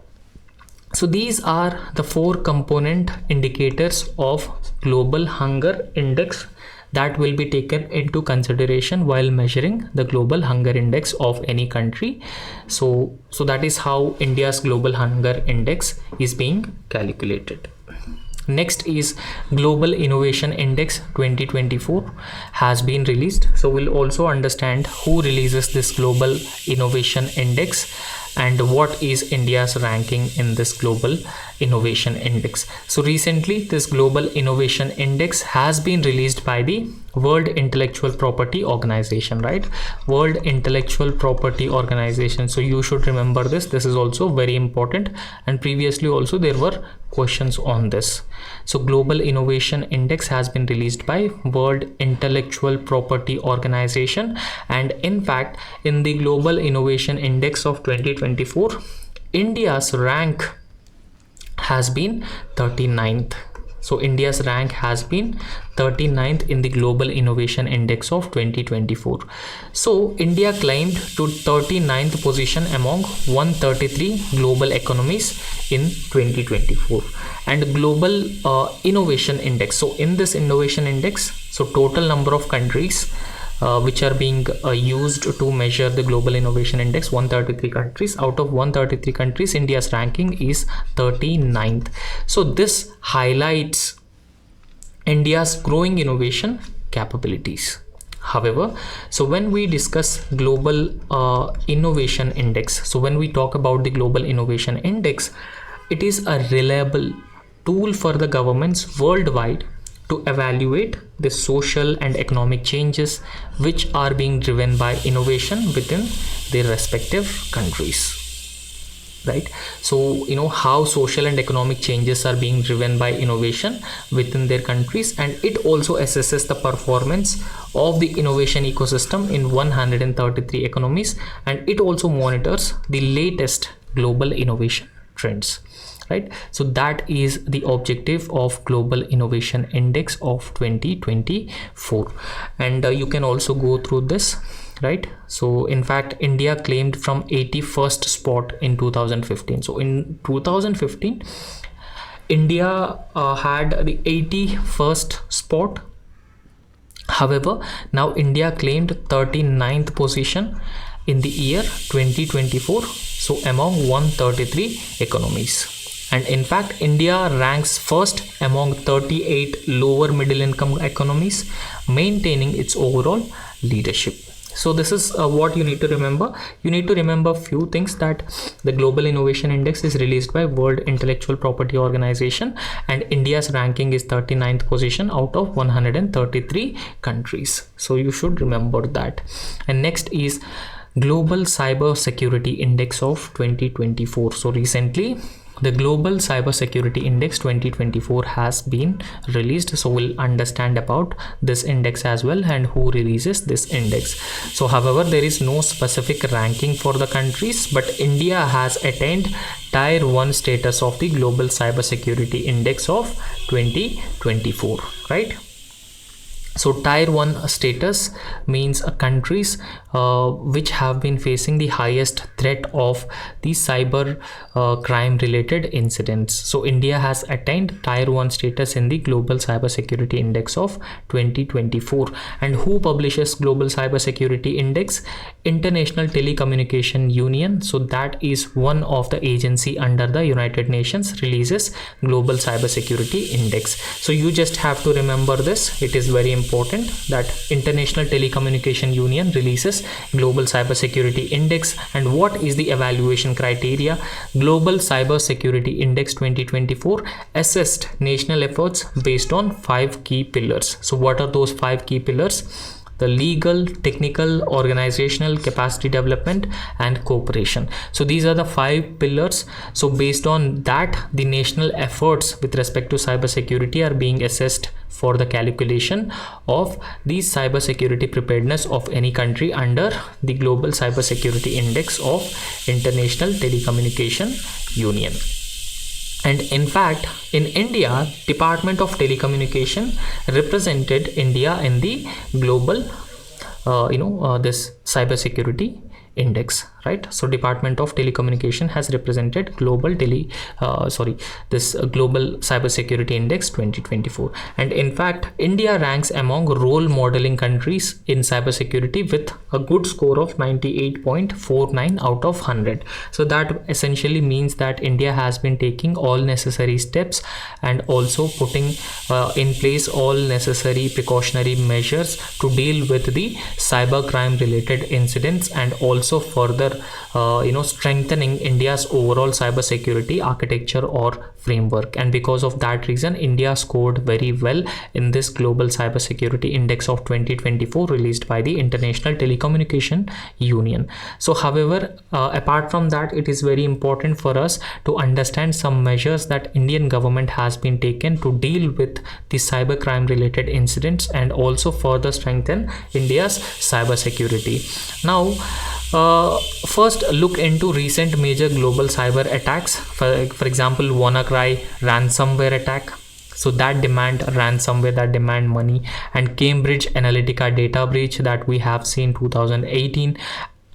these are the 4 component indicators of global hunger index that will be taken into consideration while measuring the global hunger index of any country. So that is how India's global hunger index is being calculated. Next is Global Innovation Index 2024 has been released. So we'll also understand who releases this Global Innovation Index and what is India's ranking in this Global Innovation Index. So recently this Global Innovation Index has been released by the World Intellectual Property Organization, right? World Intellectual Property Organization. So you should remember this. This is also very important, and previously also there were questions on this. So Global Innovation Index has been released by World Intellectual Property Organization, and in fact in the Global Innovation Index of 2024, India's rank has been 39th. So India's rank has been 39th in the Global Innovation Index of 2024. So India climbed to 39th position among 133 global economies in 2024. And Global Innovation Index. So in this Innovation Index, so total number of countries which are being used to measure the Global Innovation Index, 133 countries. Out of 133 countries, India's ranking is 39th. So this highlights India's growing innovation capabilities. However, so when we discuss Global Innovation Index, so when we talk about the Global Innovation Index, it is a reliable tool for the governments worldwide to evaluate the social and economic changes which are being driven by innovation within their respective countries, right? So you know how social and economic changes are being driven by innovation within their countries, and it also assesses the performance of the innovation ecosystem in 133 economies, and it also monitors the latest global innovation trends, right? So that is the objective of Global Innovation Index of 2024, and you can also go through this, right? So in fact India claimed from 81st spot in 2015. So in 2015 India had the 81st spot. However, now India claimed 39th position in the year 2024, so among 133 economies. And in fact India ranks first among 38 lower middle income economies, maintaining its overall leadership. So this is what you need to remember. You need to remember few things, that the Global Innovation Index is released by World Intellectual Property Organization, and India's ranking is 39th position out of 133 countries. So you should remember that. And next is Global Cybersecurity Index of 2024. So recently the Global Cybersecurity Index 2024 has been released. So we'll understand about this index as well and who releases this index. So however, there is no specific ranking for the countries, but India has attained Tier 1 status of the Global Cybersecurity Index of 2024, right? So tier 1 status means countries which have been facing the highest threat of the cyber crime related incidents. So India has attained tier 1 status in the Global Cybersecurity Index of 2024. And who publishes Global Cybersecurity Index? International Telecommunication Union. So that is one of the agency under the United Nations releases Global Cybersecurity Index. So you just have to remember this. It is very important that International Telecommunication Union releases Global Cybersecurity Index. And what is the evaluation criteria? Global Cybersecurity Index 2024 assessed national efforts based on 5 key pillars. So what are those 5 key pillars? The legal, technical, organizational, capacity development, and cooperation. So these are the 5 pillars. So based on that, the national efforts with respect to cybersecurity are being assessed for the calculation of the cybersecurity preparedness of any country under the Global Cybersecurity Index of International Telecommunication Union. And in fact, in India, Department of Telecommunication represented India in the global, this cybersecurity index, right? So Department of Telecommunication has represented global Global Cybersecurity Index 2024. And in fact, India ranks among role modeling countries in cybersecurity with a good score of 98.49 out of 100. So that essentially means that India has been taking all necessary steps and also putting in place all necessary precautionary measures to deal with the cybercrime related incidents, and also further strengthening India's overall cybersecurity architecture or framework. And because of that reason, India scored very well in this Global Cybersecurity Index of 2024 released by the International Telecommunication Union. So however, apart from that, it is very important for us to understand some measures that Indian government has been taken to deal with the cybercrime related incidents and also further strengthen India's cybersecurity. Now, first look into recent major global cyber attacks. For example, WannaCry ransomware attack. So that demand ransomware, that demand money, and Cambridge Analytica data breach that we have seen 2018,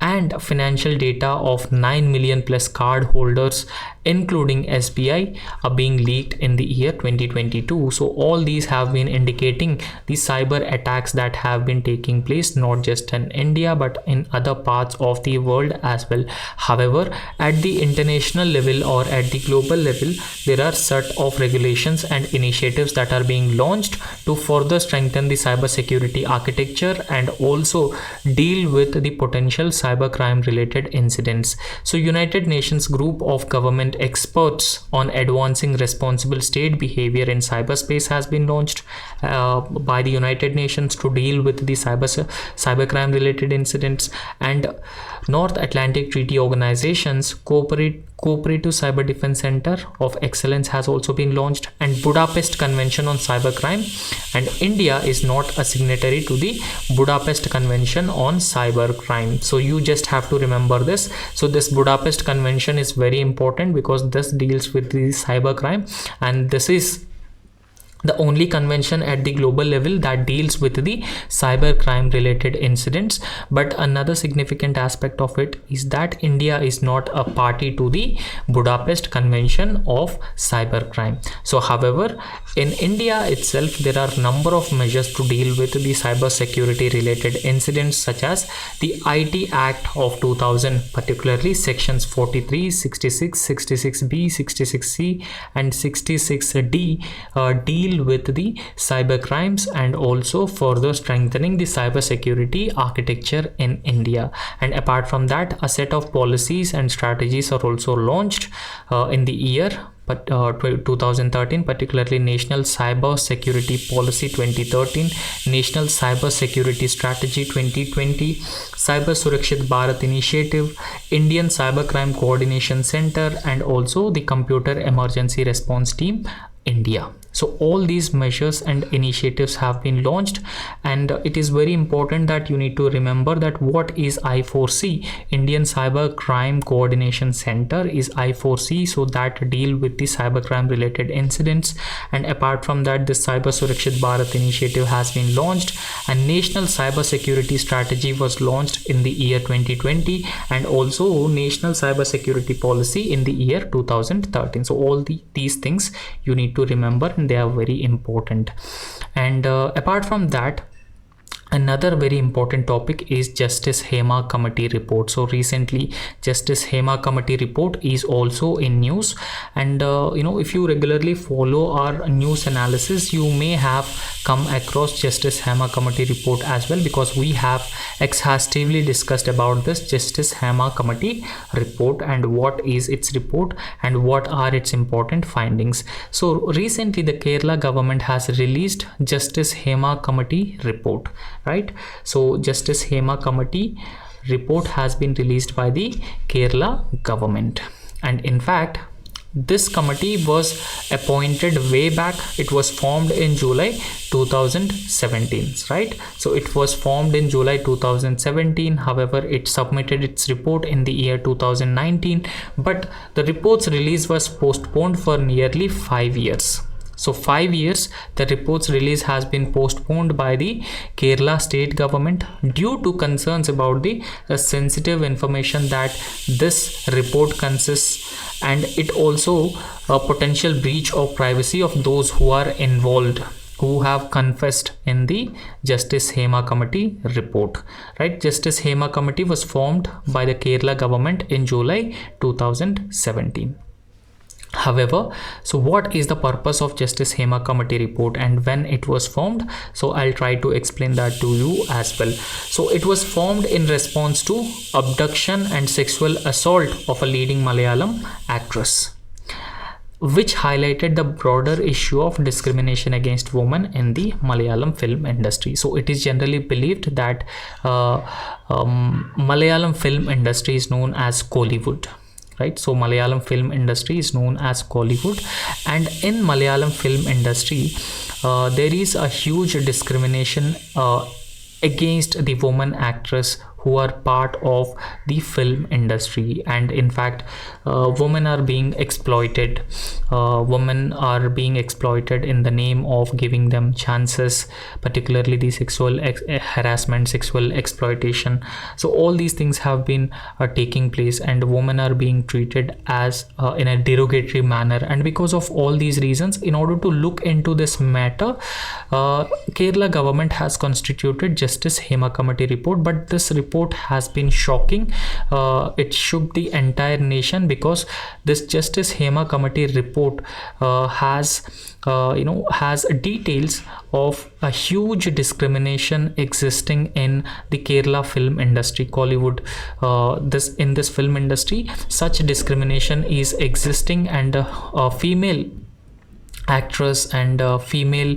and financial data of 9 million plus card holders including SBI are being leaked in the year 2022. So all these have been indicating the cyber attacks that have been taking place not just in India but in other parts of the world as well. However, at the international level or at the global level, there are set of regulations and initiatives that are being launched to further strengthen the cybersecurity architecture and also deal with the potential cybercrime related incidents. So United Nations group of government experts on advancing responsible state behavior in cyberspace has been launched by the United Nations to deal with the cybercrime related incidents. And North Atlantic Treaty Organization's Cooperative Cyber Defense Center of Excellence has also been launched, and Budapest Convention on Cybercrime, and India is not a signatory to the Budapest Convention on Cybercrime. So you just have to remember this. So this Budapest Convention is very important because this deals with the cybercrime, and this is the only convention at the global level that deals with the cybercrime related incidents. But another significant aspect of it is that India is not a party to the Budapest Convention of Cybercrime. So however, in India itself, there are a number of measures to deal with the cybersecurity related incidents, such as the IT Act of 2000, particularly sections 43, 66, 66B, 66C and 66D deal with the cyber crimes and also further strengthening the cybersecurity architecture in India. And apart from that, a set of policies and strategies are also launched in the year 2013, particularly National Cyber Security Policy 2013, National Cyber Security Strategy 2020, Cyber Surakshit Bharat Initiative, Indian Cybercrime Coordination Center, and also the Computer Emergency Response Team India. So all these measures and initiatives have been launched, and it is very important that you need to remember that what is I4C. Indian Cyber Crime Coordination Center is I4C, so that deal with the cybercrime related incidents. And apart from that, the Cyber Surakshit Bharat initiative has been launched, and National Cybersecurity Strategy was launched in the year 2020, and also National Cybersecurity Policy in the year 2013. So all these things you need to remember, and they are very important. And apart from that, another very important topic is Justice Hema Committee report. So recently Justice Hema Committee report is also in news, and if you regularly follow our news analysis, you may have come across Justice Hema Committee report as well, because we have exhaustively discussed about this Justice Hema Committee report and what is its report and what are its important findings. So recently the Kerala government has released Justice Hema Committee report, right? So Justice Hema Committee report has been released by the Kerala government, and in fact this committee was appointed way back. It was formed in July 2017, right? So it was formed in July 2017. However, it submitted its report in the year 2019, but the report's release was postponed for nearly 5 years. So 5 years the report's release has been postponed by the Kerala state government due to concerns about the sensitive information that this report consists, and it also a potential breach of privacy of those who are involved, who have confessed in the Justice Hema Committee report, right? Justice Hema Committee was formed by the Kerala government in July 2017. However, so what is the purpose of Justice Hema Committee report and when it was formed? So I'll try to explain that to you as well. So it was formed in response to abduction and sexual assault of a leading Malayalam actress, which highlighted the broader issue of discrimination against women in the Malayalam film industry. So it is generally believed that Malayalam film industry is known as Kollywood, right? So Malayalam film industry is known as Kollywood, and in Malayalam film industry there is a huge discrimination against the woman actress who are part of the film industry, and in fact women are being exploited. Women are being exploited in the name of giving them chances, particularly the sexual harassment, sexual exploitation. So all these things have been taking place, and women are being treated as in a derogatory manner. And because of all these reasons, in order to look into this matter, Kerala government has constituted Justice Hema Committee report, but this report has been shocking. It shook the entire nation, because this Justice Hema Committee report has details of a huge discrimination existing in the Kerala film industry, Kollywood. In this film industry, such discrimination is existing, and a female actress and female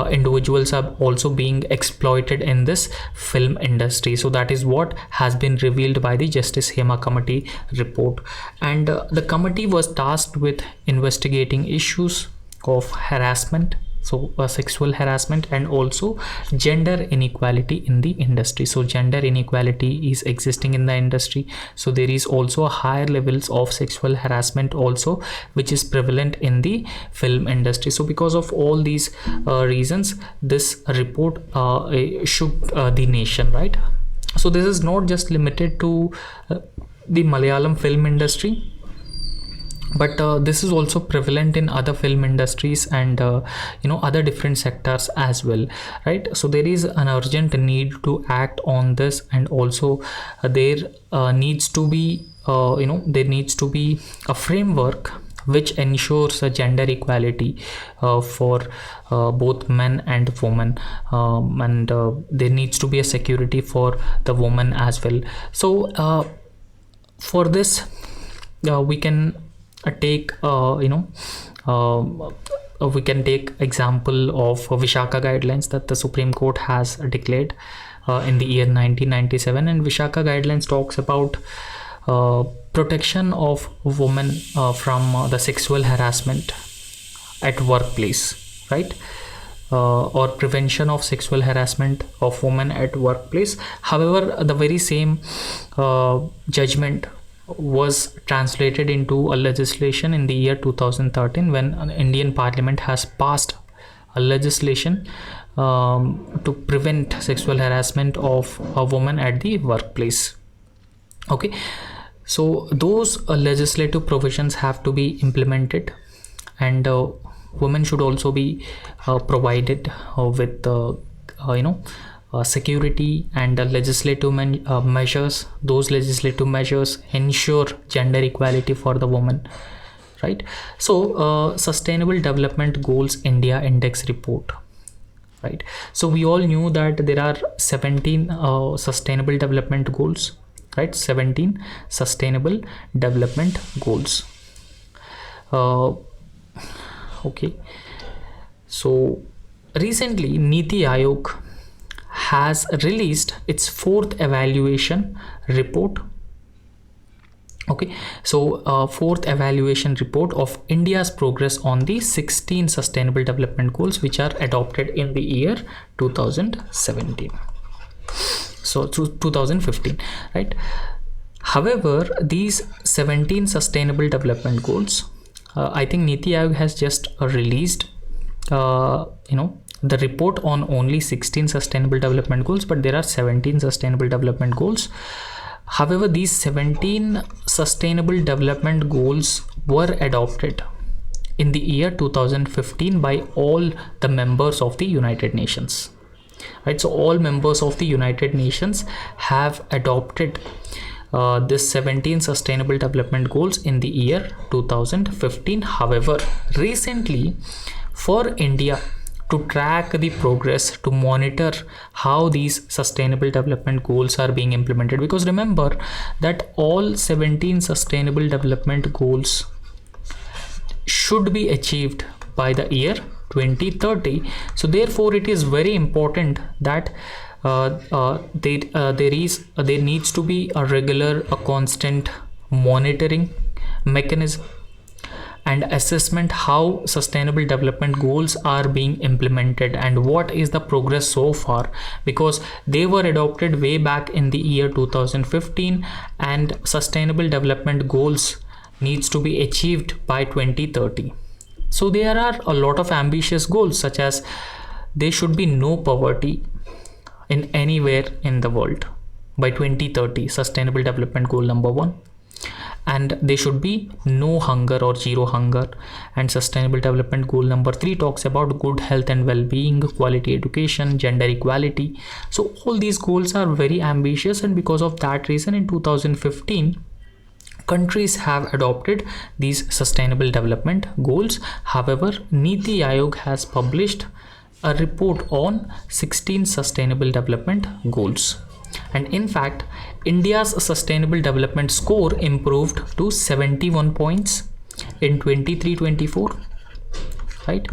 individuals are also being exploited in this film industry. So that is what has been revealed by the Justice Hema Committee report, and the committee was tasked with investigating issues of harassment, so sexual harassment, and also gender inequality in the industry. So gender inequality is existing in the industry, so there is also a higher levels of sexual harassment also which is prevalent in the film industry. So because of all these reasons, this report shook the nation, right? So this is not just limited to the Malayalam film industry, but this is also prevalent in other film industries and other different sectors as well, right? So there is an urgent need to act on this, and also there needs to be a framework which ensures a gender equality for both men and women, and there needs to be a security for the woman as well. So for this we can take we can take example of Vishaka guidelines that the Supreme Court has declared in the year 1997, and Vishaka guidelines talks about protection of women from the sexual harassment at workplace. right? Or prevention of sexual harassment of women at workplace. However, the very same judgment was translated into a legislation in the year 2013, when an Indian Parliament has passed a legislation to prevent sexual harassment of a woman at the workplace. Okay, so those legislative provisions have to be implemented, and women should also be provided with security and legislative measures. Those legislative measures ensure gender equality for the woman, right? So Sustainable Development Goals India Index report, right? So we all knew that there are 17 sustainable development goals, right? 17 sustainable development goals. Okay, so recently Niti Aayog has released its 4th evaluation report. Okay, so 4th evaluation report of India's progress on the 16 sustainable development goals which are adopted in the year 2017. So 2015, right? However, these 17 sustainable development goals, I think Niti Aayog has just released the report on only 16 sustainable development goals, but there are 17 sustainable development goals. However, these 17 sustainable development goals were adopted in the year 2015 by all the members of the United Nations, right? So all members of the United Nations have adopted this 17 sustainable development goals in the year 2015. However, recently, for India to track the progress, to monitor how these sustainable development goals are being implemented, because remember that all 17 sustainable development goals should be achieved by the year 2030. So therefore it is very important that there needs to be a regular, a constant monitoring mechanism and assessment how sustainable development goals are being implemented and what is the progress so far, because they were adopted way back in the year 2015 and sustainable development goals needs to be achieved by 2030. So there are a lot of ambitious goals, such as there should be no poverty in anywhere in the world by 2030, sustainable development goal number 1, and there should be no hunger or zero hunger. And sustainable development goal number 3 talks about good health and well-being, quality education, gender equality. So all these goals are very ambitious, and because of that reason in 2015 countries have adopted these sustainable development goals. However, Niti Aayog has published a report on 16 sustainable development goals, and in fact India's sustainable development score improved to 71 points in 23-24, right,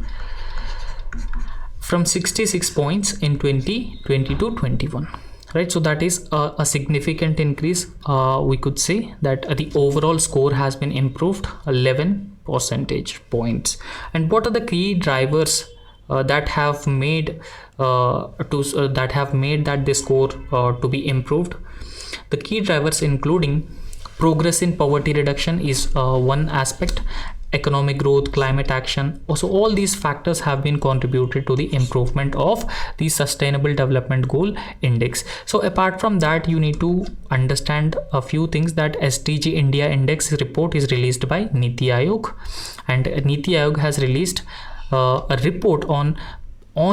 from 66 points in 2022-21, right? So that is a significant increase. We could say that the overall score has been improved 11 percentage points. And what are the key drivers that have made that this score to be improved? The key drivers including progress in poverty reduction is one aspect, economic growth, climate action. Also, all these factors have been contributed to the improvement of the Sustainable Development Goal Index. So apart from that, you need to understand a few things, that SDG India Index report is released by Niti Aayog, and Niti Aayog has released a report on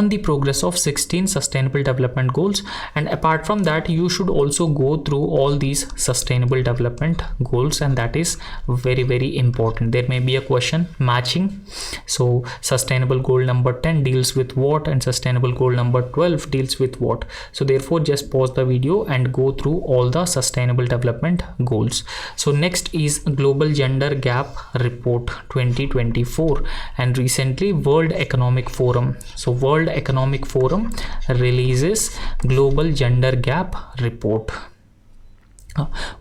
the progress of 16 sustainable development goals. And apart from that, you should also go through all these sustainable development goals, and that is very, very important. There may be a question matching. So sustainable goal number 10 deals with what, and sustainable goal number 12 deals with what. So therefore just pause the video and go through all the sustainable development goals. So next is Global Gender Gap Report 2024, and recently World Economic Forum. So World Economic Forum releases Global Gender Gap Report.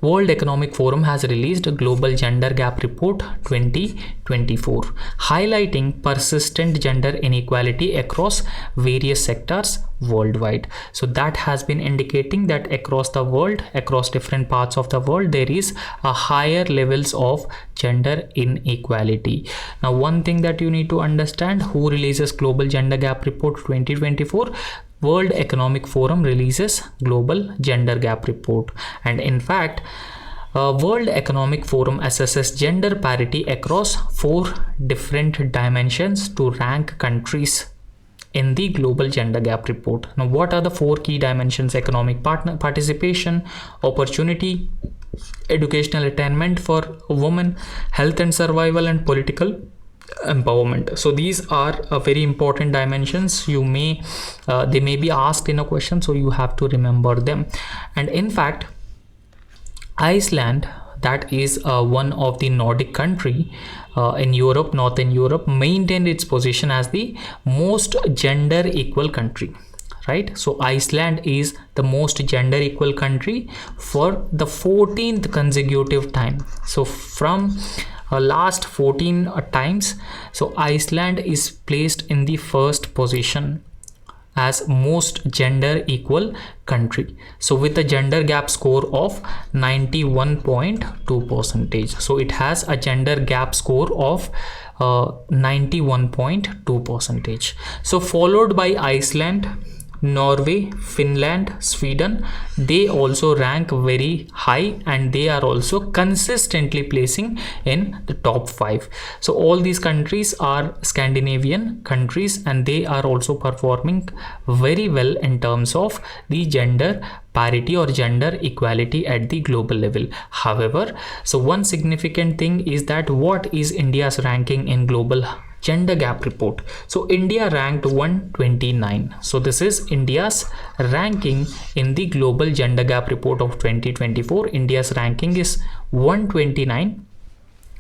World Economic Forum has released a Global Gender Gap Report 2024, highlighting persistent gender inequality across various sectors worldwide. So that has been indicating that across the world, across different parts of the world, there is a higher levels of gender inequality. Now, one thing that you need to understand, who releases Global Gender Gap Report 2024? World Economic Forum releases Global Gender Gap Report, and in fact, World Economic Forum assesses gender parity across 4 different dimensions to rank countries in the Global Gender Gap Report. Now, what are the 4 key dimensions? Economic participation, opportunity, educational attainment for women, health and survival, and political empowerment. So these are very important dimensions. They may be asked in a question, so you have to remember them. And in fact, Iceland, that is one of the Nordic country in Europe, Northern Europe, maintained its position as the most gender equal country, right? So Iceland is the most gender equal country for the 14th consecutive time. So from last 14 times, so Iceland is placed in the first position as most gender equal country, so with a gender gap score of 91.2%. So it has a gender gap score of 91.2%. So followed by Iceland, Norway, Finland, Sweden, they also rank very high, and they are also consistently placing in the top 5. So all these countries are Scandinavian countries, and they are also performing very well in terms of the gender parity or gender equality at the global level. However, so one significant thing is that what is India's ranking in Global Gender Gap Report? So India ranked 129. So this is India's ranking in the Global Gender Gap Report of 2024. India's ranking is 129,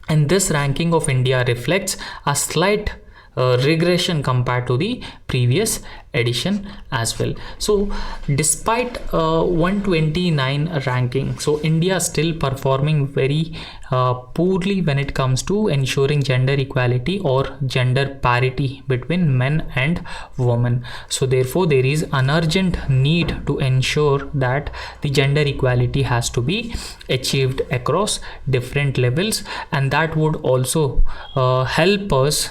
and this ranking of India reflects a slight regression compared to the previous edition as well. So despite 129 ranking, so India is still performing very poorly when it comes to ensuring gender equality or gender parity between men and women. So therefore there is an urgent need to ensure that the gender equality has to be achieved across different levels, and that would also help us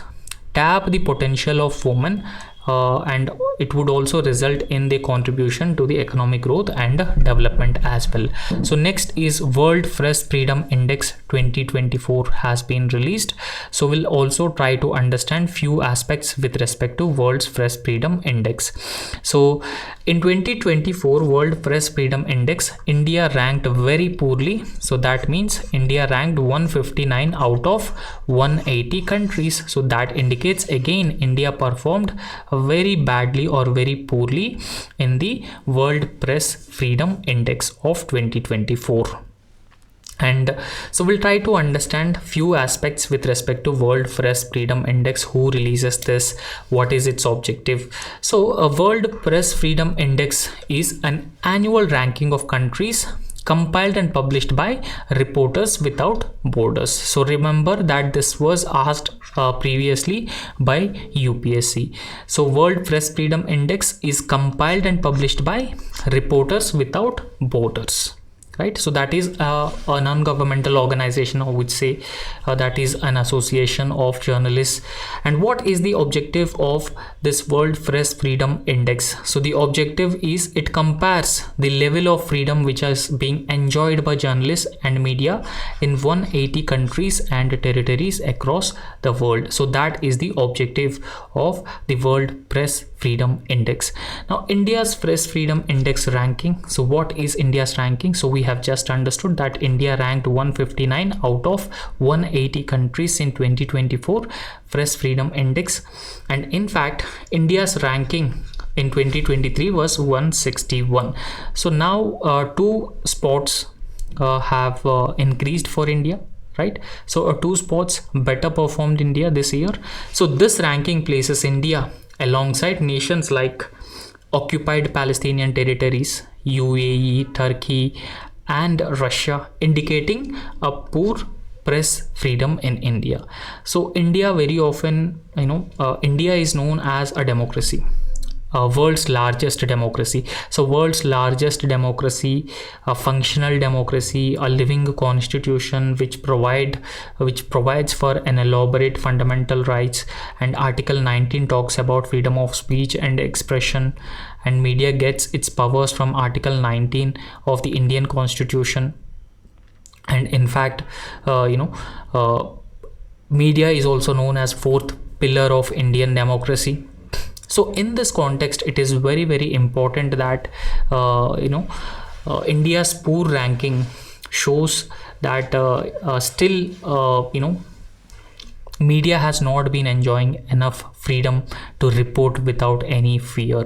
tap the potential of women, and it would also result in the contribution to the economic growth and development as well. So next is World Press Freedom Index 2024 has been released. So we'll also try to understand few aspects with respect to World Press Freedom Index. So in 2024 World Press Freedom Index, India ranked very poorly. So that means India ranked 159 out of 180 countries. So that indicates again India performed very badly or very poorly in the World Press Freedom Index of 2024. And so we'll try to understand few aspects with respect to World Press Freedom Index. Who releases this? What is its objective? So a World Press Freedom Index is an annual ranking of countries compiled and published by Reporters Without Borders. So remember that this was asked previously by UPSC. So World Press Freedom Index is compiled and published by Reporters Without Borders, right? So that is a non-governmental organization, I would say, that is an association of journalists. And what is the objective of this World Press Freedom Index? So the objective is it compares the level of freedom which is being enjoyed by journalists and media in 180 countries and territories across the world. So that is the objective of the World Press Freedom Index. Now India's Press Freedom Index ranking. So what is India's ranking? So we have just understood that India ranked 159 out of 180 countries in 2024 Press Freedom Index, and in fact India's ranking in 2023 was 161. So now 2 spots have increased for India, right? So 2 spots better performed India this year. So this ranking places India alongside nations like occupied Palestinian territories, UAE, Turkey, and Russia, indicating a poor press freedom in India. So India very often, India is known as a democracy, world's largest democracy. So world's largest democracy, a functional democracy, a living constitution which provides for an elaborate fundamental rights, and Article 19 talks about freedom of speech and expression, and media gets its powers from Article 19 of the Indian Constitution. And in fact, media is also known as fourth pillar of Indian democracy. So in this context, it is very, very important that India's poor ranking shows that still media has not been enjoying enough freedom to report without any fear,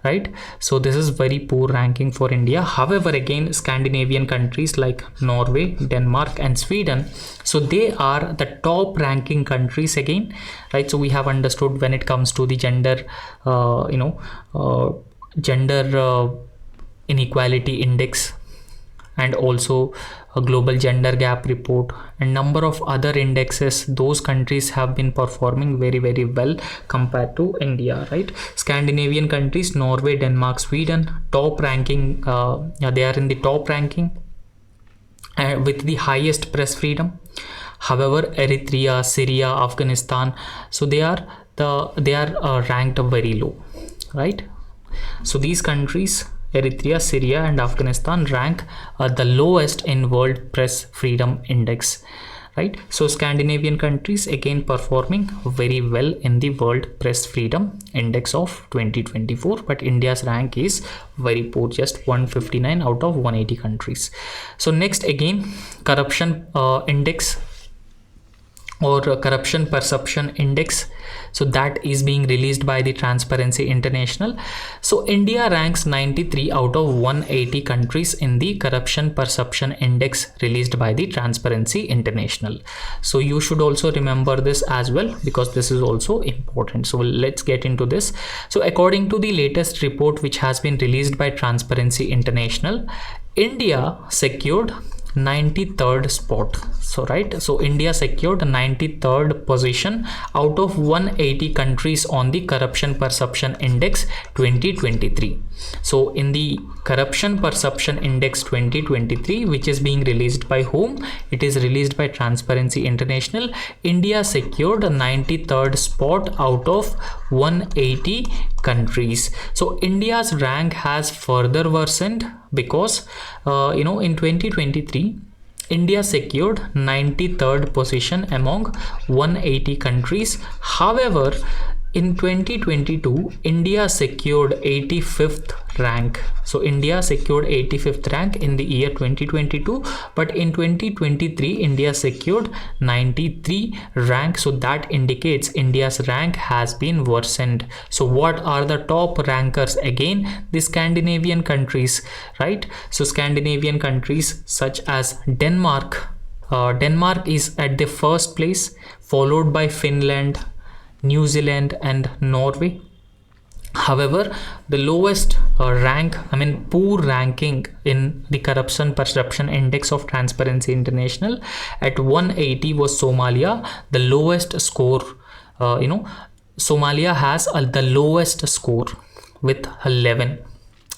right? So this is very poor ranking for India. However, again, Scandinavian countries like Norway, Denmark and Sweden, so they are the top ranking countries again, right? So we have understood when it comes to the gender inequality index, and also a global gender gap report and number of other indexes, those countries have been performing very, very well compared to India, right? Scandinavian countries, Norway, Denmark, Sweden, top ranking, they are in the top ranking with the highest press freedom. However, Eritrea, Syria, Afghanistan, so they are ranked very low, right? So these countries, Eritrea, Syria and Afghanistan, rank the lowest in World Press Freedom Index, right? So Scandinavian countries again performing very well in the World Press Freedom Index of 2024, but India's rank is very poor, just 159 out of 180 countries. So next, again, corruption index or corruption perception index, so that is being released by the Transparency International. So India ranks 93 out of 180 countries in the corruption perception index released by the Transparency International. So you should also remember this as well, because this is also important. So let's get into this. So according to the latest report which has been released by Transparency International, India secured 93rd spot. So right, so India secured 93rd position out of 180 countries on the corruption perception index 2023. So in the corruption perception index 2023, which is being released by whom? It is released by Transparency International. India secured a 93rd spot out of 180 countries. So India's rank has further worsened because in 2023 India secured 93rd position among 180 countries. However, in 2022 India secured 85th rank. So India secured 85th rank in the year 2022, but in 2023 India secured 93 rank. So that indicates India's rank has been worsened. So what are the top rankers? Again, the Scandinavian countries, right? So Scandinavian countries such as Denmark. Denmark is at the first place, followed by Finland, New Zealand and Norway. However, the lowest poor ranking in the corruption perception index of Transparency International at 180 was Somalia. The lowest score, Somalia has the lowest score with 11.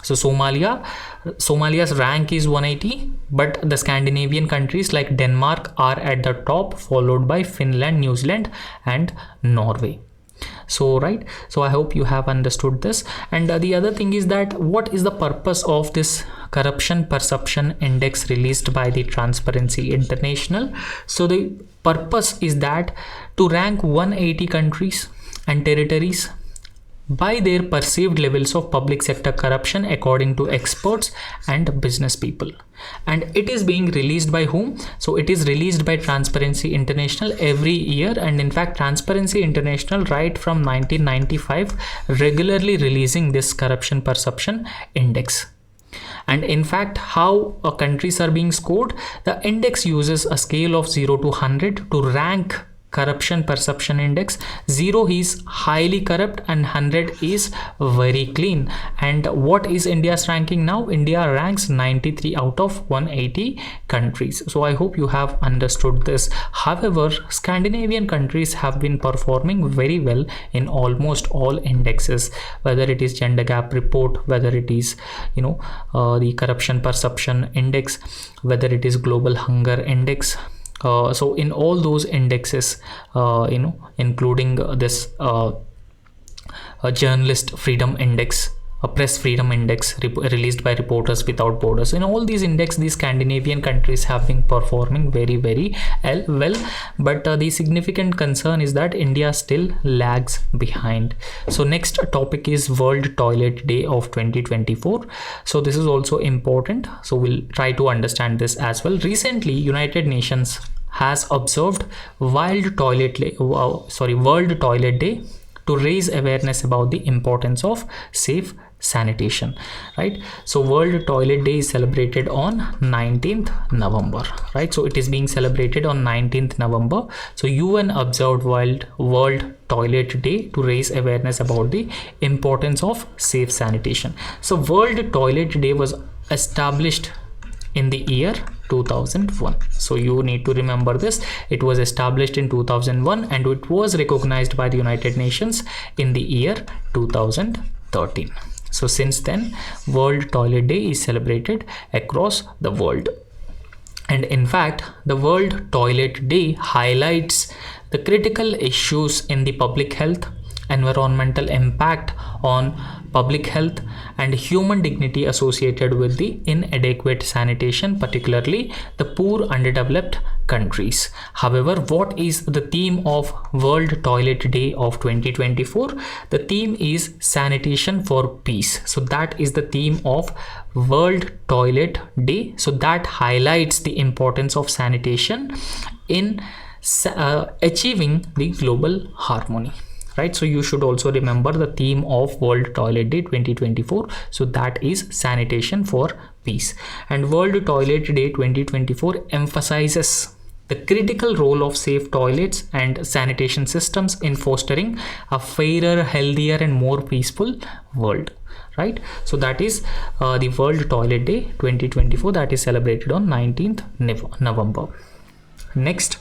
So Somalia's rank is 180, but the Scandinavian countries like Denmark are at the top, followed by Finland, New Zealand and Norway. So right, so I hope you have understood this. And the other thing is that what is the purpose of this corruption perception index released by the Transparency International? So the purpose is that to rank 180 countries and territories by their perceived levels of public sector corruption according to experts and business people. And it is being released by whom? So it is released by Transparency International every year, and in fact Transparency International right from 1995 regularly releasing this corruption perception index. And in fact, how countries are being scored? The index uses a scale of 0 to 100 to rank corruption perception index. 0 is highly corrupt and 100 is very clean. And what is India's ranking now? India ranks 93 out of 180 countries. So I hope you have understood this. However, Scandinavian countries have been performing very well in almost all indexes, whether it is gender gap report, whether it is the corruption perception index, whether it is global hunger index. So in all those indexes, including this journalist freedom index, a press freedom index released by Reporters Without Borders, in all these indexes, these Scandinavian countries have been performing very well. But the significant concern is that India still lags behind. So next topic is World Toilet Day of 2024. So this is also important, so we'll try to understand this as well. Recently, United Nations has observed World Toilet Day to raise awareness about the importance of safe sanitation, right? So World Toilet Day is celebrated on 19th November, right? So it is being celebrated on 19th November. So UN observed World Toilet Day to raise awareness about the importance of safe sanitation. So World Toilet Day was established in the year 2001. So you need to remember this. It was established in 2001 and it was recognized by the United Nations in the year 2013. So since then, World Toilet Day is celebrated across the world. And in fact, the World Toilet Day highlights the critical issues in the public health, environmental impact on public health, and human dignity associated with the inadequate sanitation, particularly the poor underdeveloped countries. However, what is the theme of World Toilet Day of 2024? The theme is sanitation for peace. So that is the theme of World Toilet Day. So that highlights the importance of sanitation in achieving the global harmony. Right, so you should also remember the theme of World Toilet Day 2024. So that is sanitation for peace. And World Toilet Day 2024 emphasizes the critical role of safe toilets and sanitation systems in fostering a fairer, healthier, and more peaceful world. Right, so that is the World Toilet Day 2024 that is celebrated on 19th November. Next.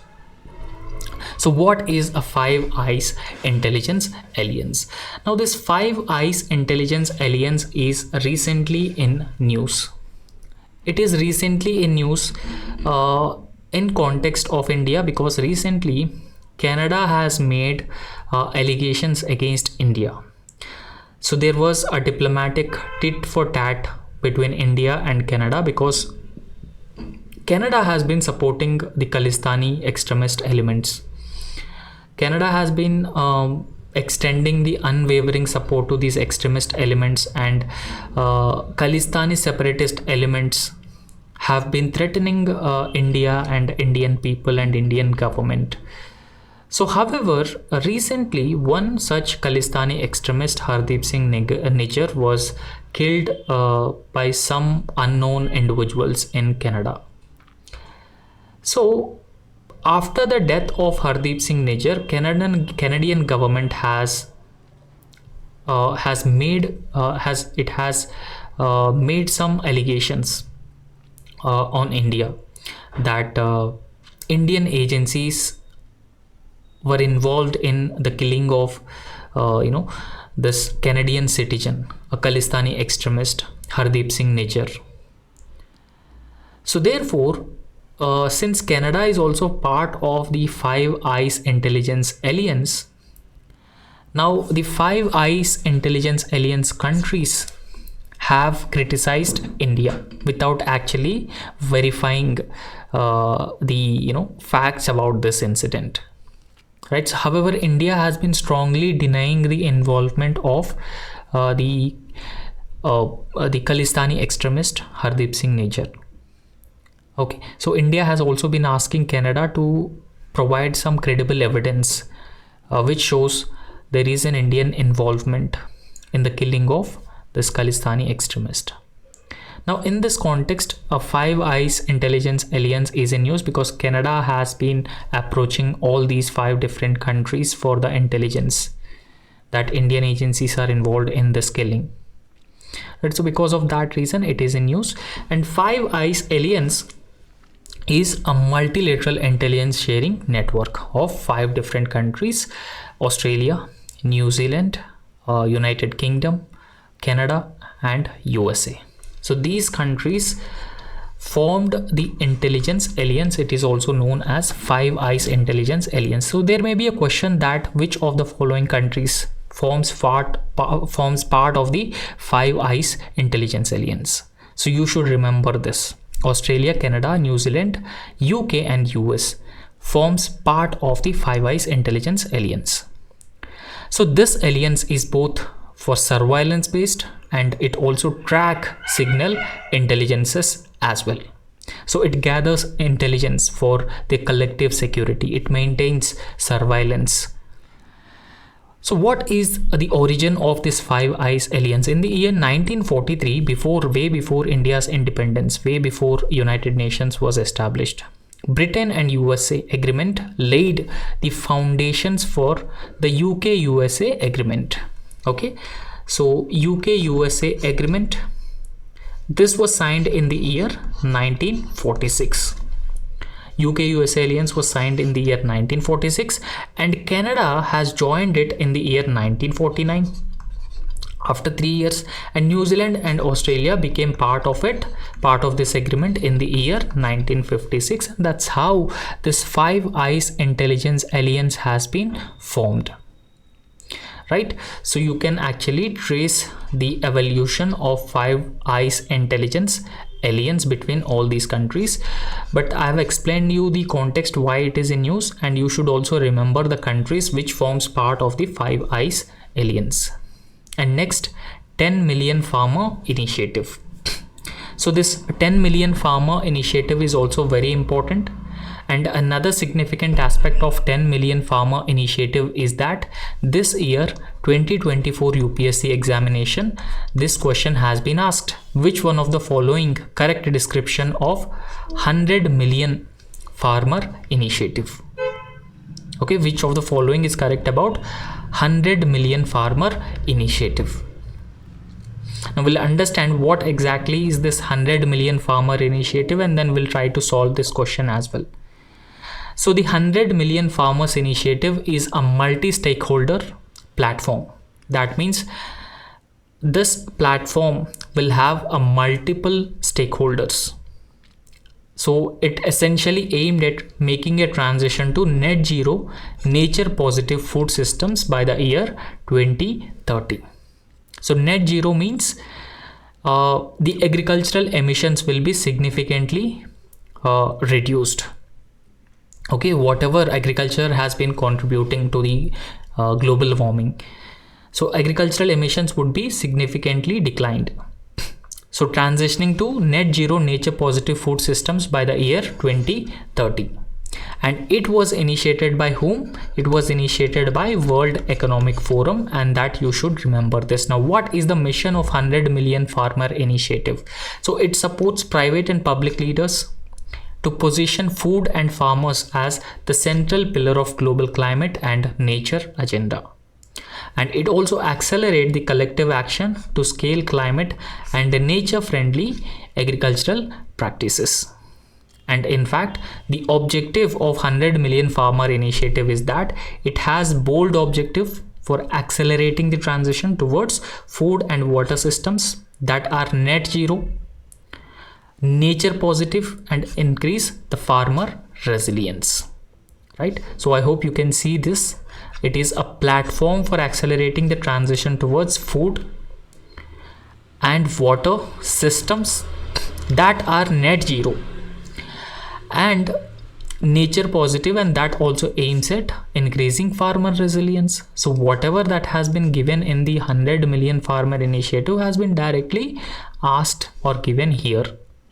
So what is a Five Eyes Intelligence Alliance? Now this Five Eyes Intelligence Alliance is recently in news. It is recently in news in context of India because recently Canada has made allegations against India. So there was a diplomatic tit for tat between India and Canada because Canada has been supporting the Khalistani extremist elements. Canada has been extending the unwavering support to these extremist elements, and Khalistani separatist elements have been threatening India and Indian people and Indian government. So however, recently one such Khalistani extremist, Hardeep Singh Nijjar, was killed by some unknown individuals in Canada. So after the death of Hardeep Singh Nijjar, Canadian government has made some allegations on India that Indian agencies were involved in the killing of this Canadian citizen, a Khalistani extremist, Hardeep Singh Nijjar. So therefore, since Canada is also part of the Five Eyes Intelligence Alliance, now the Five Eyes Intelligence Alliance countries have criticized India without actually verifying the facts about this incident. Right. So, however, India has been strongly denying the involvement of the Khalistani extremist Hardeep Singh Nijjar. Okay, so India has also been asking Canada to provide some credible evidence which shows there is an Indian involvement in the killing of this Khalistani extremist. Now in this context, a Five Eyes Intelligence Alliance is in use because Canada has been approaching all these 5 different countries for the intelligence that Indian agencies are involved in this killing. Right, so because of that reason it is in use. And Five Eyes Alliance is a multilateral intelligence sharing network of 5 different countries: Australia, New Zealand, United Kingdom, Canada and USA. So these countries formed the intelligence alliance. It is also known as Five Eyes Intelligence Alliance. So there may be a question that which of the following countries forms part of the Five Eyes Intelligence Alliance. So you should remember this: Australia, Canada, New Zealand, UK and US forms part of the Five Eyes Intelligence Alliance. So this alliance is both for surveillance based and it also track signal intelligences as well. So it gathers intelligence for the collective security. It maintains surveillance. So what is the origin of this Five Eyes Alliance? In the year 1943, way before India's independence, way before United Nations was established, Britain and USA agreement laid the foundations for the UK-USA agreement. Okay, so UK-USA agreement, this was signed in the year 1946. UK-USA alliance was signed in the year 1946 and Canada has joined it in the year 1949 after 3 years, and New Zealand and Australia became part of this agreement in the year 1956. That's how this Five Eyes Intelligence Alliance has been formed. Right, so you can actually trace the evolution of Five Eyes Intelligence Alliance between all these countries, but I have explained you the context why it is in use, and you should also remember the countries which forms part of the Five Eyes Alliance. And next, 10 million farmer initiative. So this 10 million farmer initiative is also very important. And another significant aspect of 10 million farmer initiative is that this year 2024 UPSC examination, this question has been asked: which one of the following correct description of 100 million farmer initiative? Okay, which of the following is correct about 100 million farmer initiative? Now we'll understand what exactly is this 100 million farmer initiative, and then we'll try to solve this question as well. So the 100 million farmers initiative is a multi-stakeholder platform. That means this platform will have a multiple stakeholders. So it essentially aimed at making a transition to net zero nature positive food systems by the year 2030. So net zero means the agricultural emissions will be significantly reduced. Okay, whatever agriculture has been contributing to the global warming, so agricultural emissions would be significantly declined. So transitioning to net zero nature positive food systems by the year 2030. And it was initiated by whom? It was initiated by World Economic Forum, and that you should remember this. Now what is the mission of 100 million farmer initiative? So it supports private and public leaders to position food and farmers as the central pillar of global climate and nature agenda. And it also accelerates the collective action to scale climate and nature friendly agricultural practices. And in fact, the objective of 100 million farmer initiative is that it has bold objective for accelerating the transition towards food and water systems that are net zero, nature positive, and increase the farmer resilience. Right, so I hope you can see this. It is a platform for accelerating the transition towards food and water systems that are net zero and nature positive, and that also aims at increasing farmer resilience. So whatever that has been given in the 100 million farmer initiative has been directly asked or given here.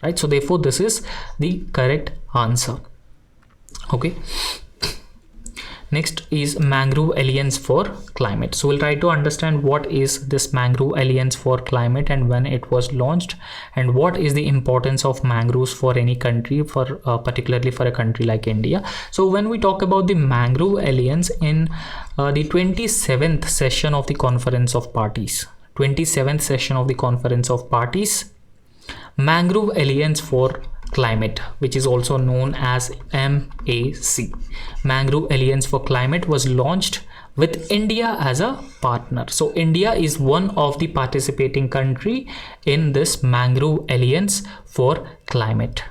Right, so therefore this is the correct answer. Okay, Next is Mangrove Alliance for Climate. So we'll try to understand what is this Mangrove Alliance for Climate and when it was launched, and what is the importance of mangroves for any country, for particularly for a country like India. So when we talk about the Mangrove Alliance in the 27th session of the Conference of Parties, 27th session of the Conference of Parties, Mangrove Alliance for Climate, which is also known as MAC, Mangrove Alliance for Climate, was launched with India as a partner. So India is one of the participating country in this Mangrove Alliance for Climate.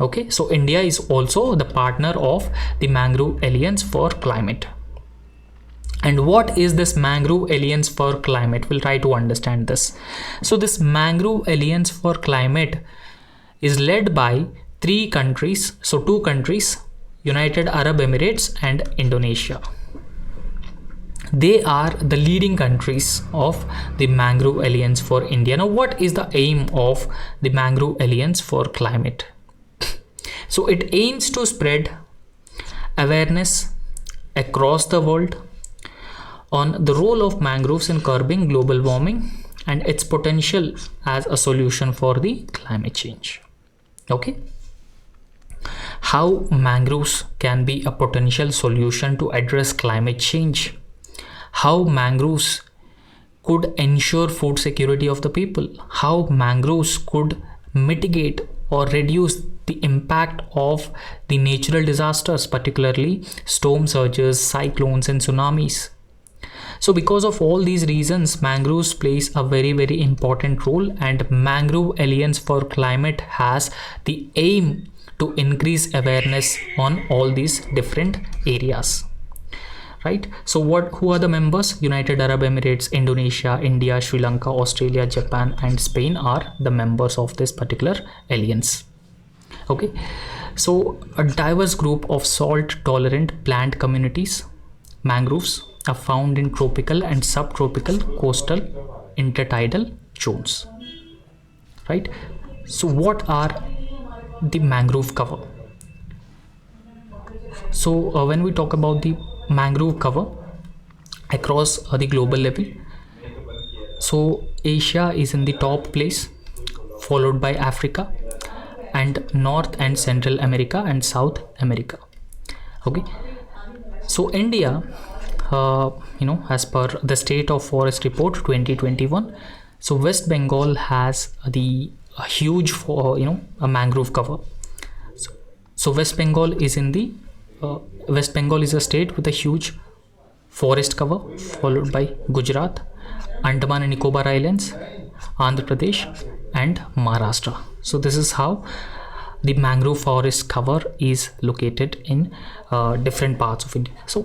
Okay, so India is also the partner of the Mangrove Alliance for Climate. And what is this Mangrove Alliance for Climate? We'll try to understand this. So this Mangrove Alliance for Climate is led by 3 countries. So 2 countries, United Arab Emirates and Indonesia. They are the leading countries of the Mangrove Alliance for India. Now, what is the aim of the Mangrove Alliance for Climate? So it aims to spread awareness across the world on the role of mangroves in curbing global warming and its potential as a solution for the climate change. Okay, how mangroves can be a potential solution to address climate change, how mangroves could ensure food security of the people, how mangroves could mitigate or reduce the impact of the natural disasters, particularly storm surges, cyclones and tsunamis. So because of all these reasons, mangroves plays a very, very important role, and Mangrove Alliance for Climate has the aim to increase awareness on all these different areas. Right? So who are the members? United Arab Emirates, Indonesia, India, Sri Lanka, Australia, Japan and Spain are the members of this particular alliance. Okay, so a diverse group of salt tolerant plant communities, mangroves, are found in tropical and subtropical coastal intertidal zones. Right? So what are the mangrove cover? So when we talk about the mangrove cover across the global level, so Asia is in the top place, followed by Africa and North and Central America and South America. Okay, so India, as per the State of Forest Report 2021, so West Bengal has the huge a mangrove cover. So West Bengal is in the West Bengal is a state with a huge forest cover, followed by Gujarat, Andaman and Nicobar Islands, Andhra Pradesh and Maharashtra. So this is how the mangrove forest cover is located in different parts of India. So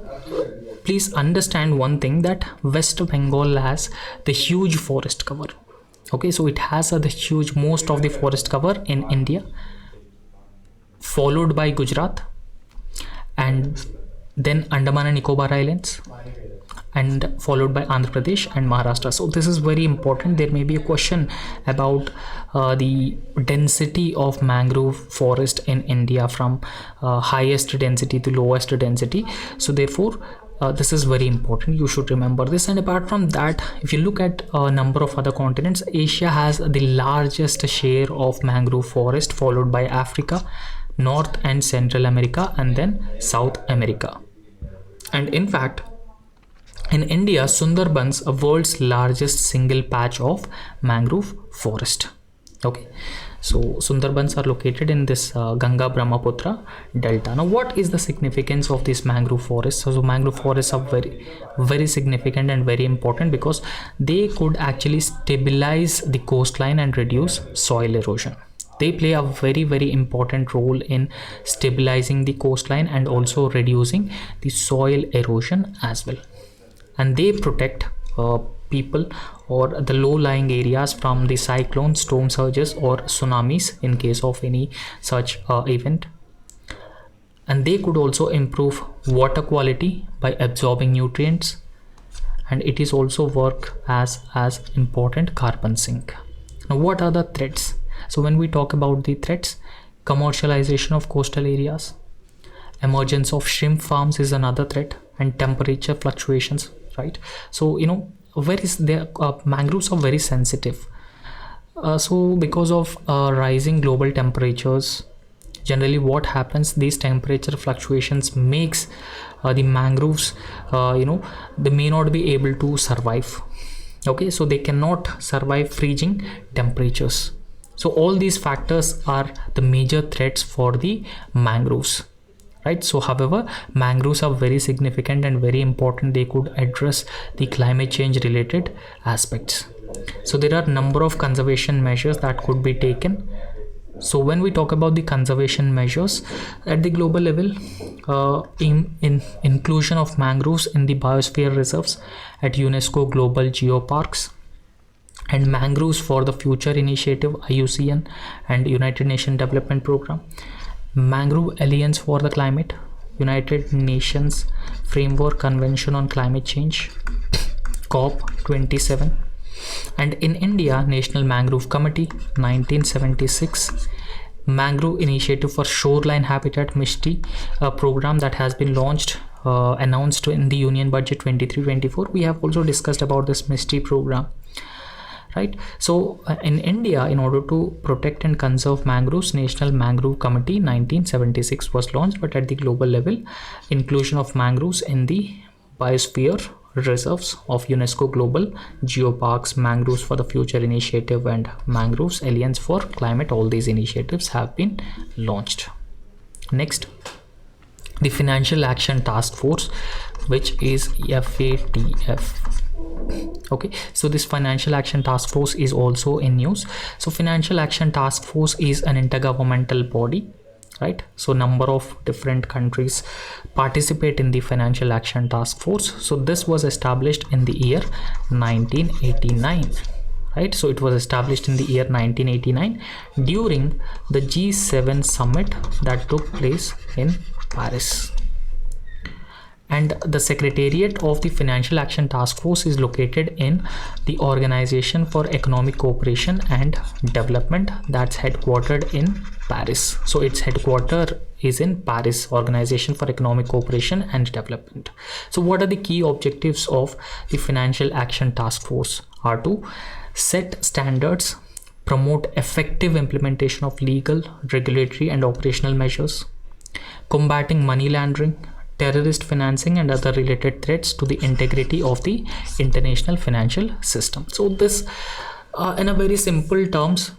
please understand one thing, that West Bengal has the huge forest cover. Okay, so it has the huge, most of the forest cover in India, followed by Gujarat and then Andaman and Nicobar Islands, and followed by Andhra Pradesh and Maharashtra. So this is very important. There may be a question about the density of mangrove forest in India, from highest density to lowest density. So therefore this is very important, you should remember this. And apart from that, if you look at a number of other continents, Asia has the largest share of mangrove forest, followed by Africa, North and Central America and then South America. And in fact, in India, Sundarbans, a world's largest single patch of mangrove forest. Okay, so Sundarbans are located in this Ganga Brahmaputra delta. Now what is the significance of this mangrove forest? So mangrove forests are very, very significant and very important, because they could actually stabilize the coastline and reduce soil erosion. They play a very, very important role in stabilizing the coastline and also reducing the soil erosion as well. And they protect people or the low-lying areas from the cyclones, storm surges or tsunamis in case of any such event. And they could also improve water quality by absorbing nutrients, and it is also work as important carbon sink. Now what are the threats? So when we talk about the threats, commercialization of coastal areas, Emergence of shrimp farms is another threat, and temperature fluctuations, right? So mangroves are very sensitive. So because of rising global temperatures, generally what happens, these temperature fluctuations makes the mangroves they may not be able to survive. Okay, so they cannot survive freezing temperatures. So all these factors are the major threats for the mangroves, right? So however, mangroves are very significant and very important. They could address the climate change related aspects. So there are number of conservation measures that could be taken. So when we talk about the conservation measures at the global level, in inclusion of mangroves in the biosphere reserves at UNESCO Global Geoparks, and mangroves for the future initiative IUCN and United Nations Development Program, Mangrove Alliance for the Climate, United Nations Framework Convention on Climate Change, COP27, and in India, National Mangrove Committee 1976, Mangrove Initiative for Shoreline Habitat MISTI, a program that has been announced in the Union Budget 23-24. We have also discussed about this MISTI program, right? So in India, in order to protect and conserve mangroves, National Mangrove Committee 1976 was launched. But at the global level, inclusion of mangroves in the biosphere reserves of UNESCO Global Geoparks, Mangroves for the Future Initiative, and Mangroves Alliance for Climate, all these initiatives have been launched. Next, the Financial Action Task Force, which is FATF. Okay, so this Financial Action Task Force is also in news. So Financial Action Task Force is an intergovernmental body, right? So number of different countries participate in the Financial Action Task Force. So this was established in the year 1989, right? So it was established in the year 1989 during the G7 summit that took place in Paris. And the secretariat of the Financial Action Task Force is located in the Organization for Economic Cooperation and Development, that's headquartered in Paris. So its headquarters is in Paris, Organization for Economic Cooperation and Development. So what are the key objectives of the Financial Action Task Force? Are to set standards, promote effective implementation of legal, regulatory and operational measures, combating money laundering, terrorist financing and other related threats to the integrity of the international financial system. So this in a very simple terms,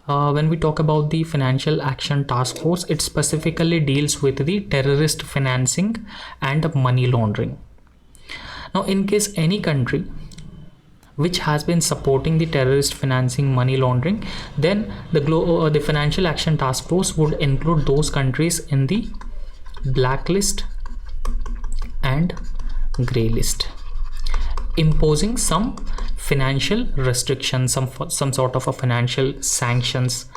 when we talk about the Financial Action Task Force, it specifically deals with the terrorist financing and money laundering. Now in case any country which has been supporting the terrorist financing, money laundering, then the Financial Action Task Force would include those countries in the blacklist and grey list, imposing some financial restrictions, some sort of a financial sanctions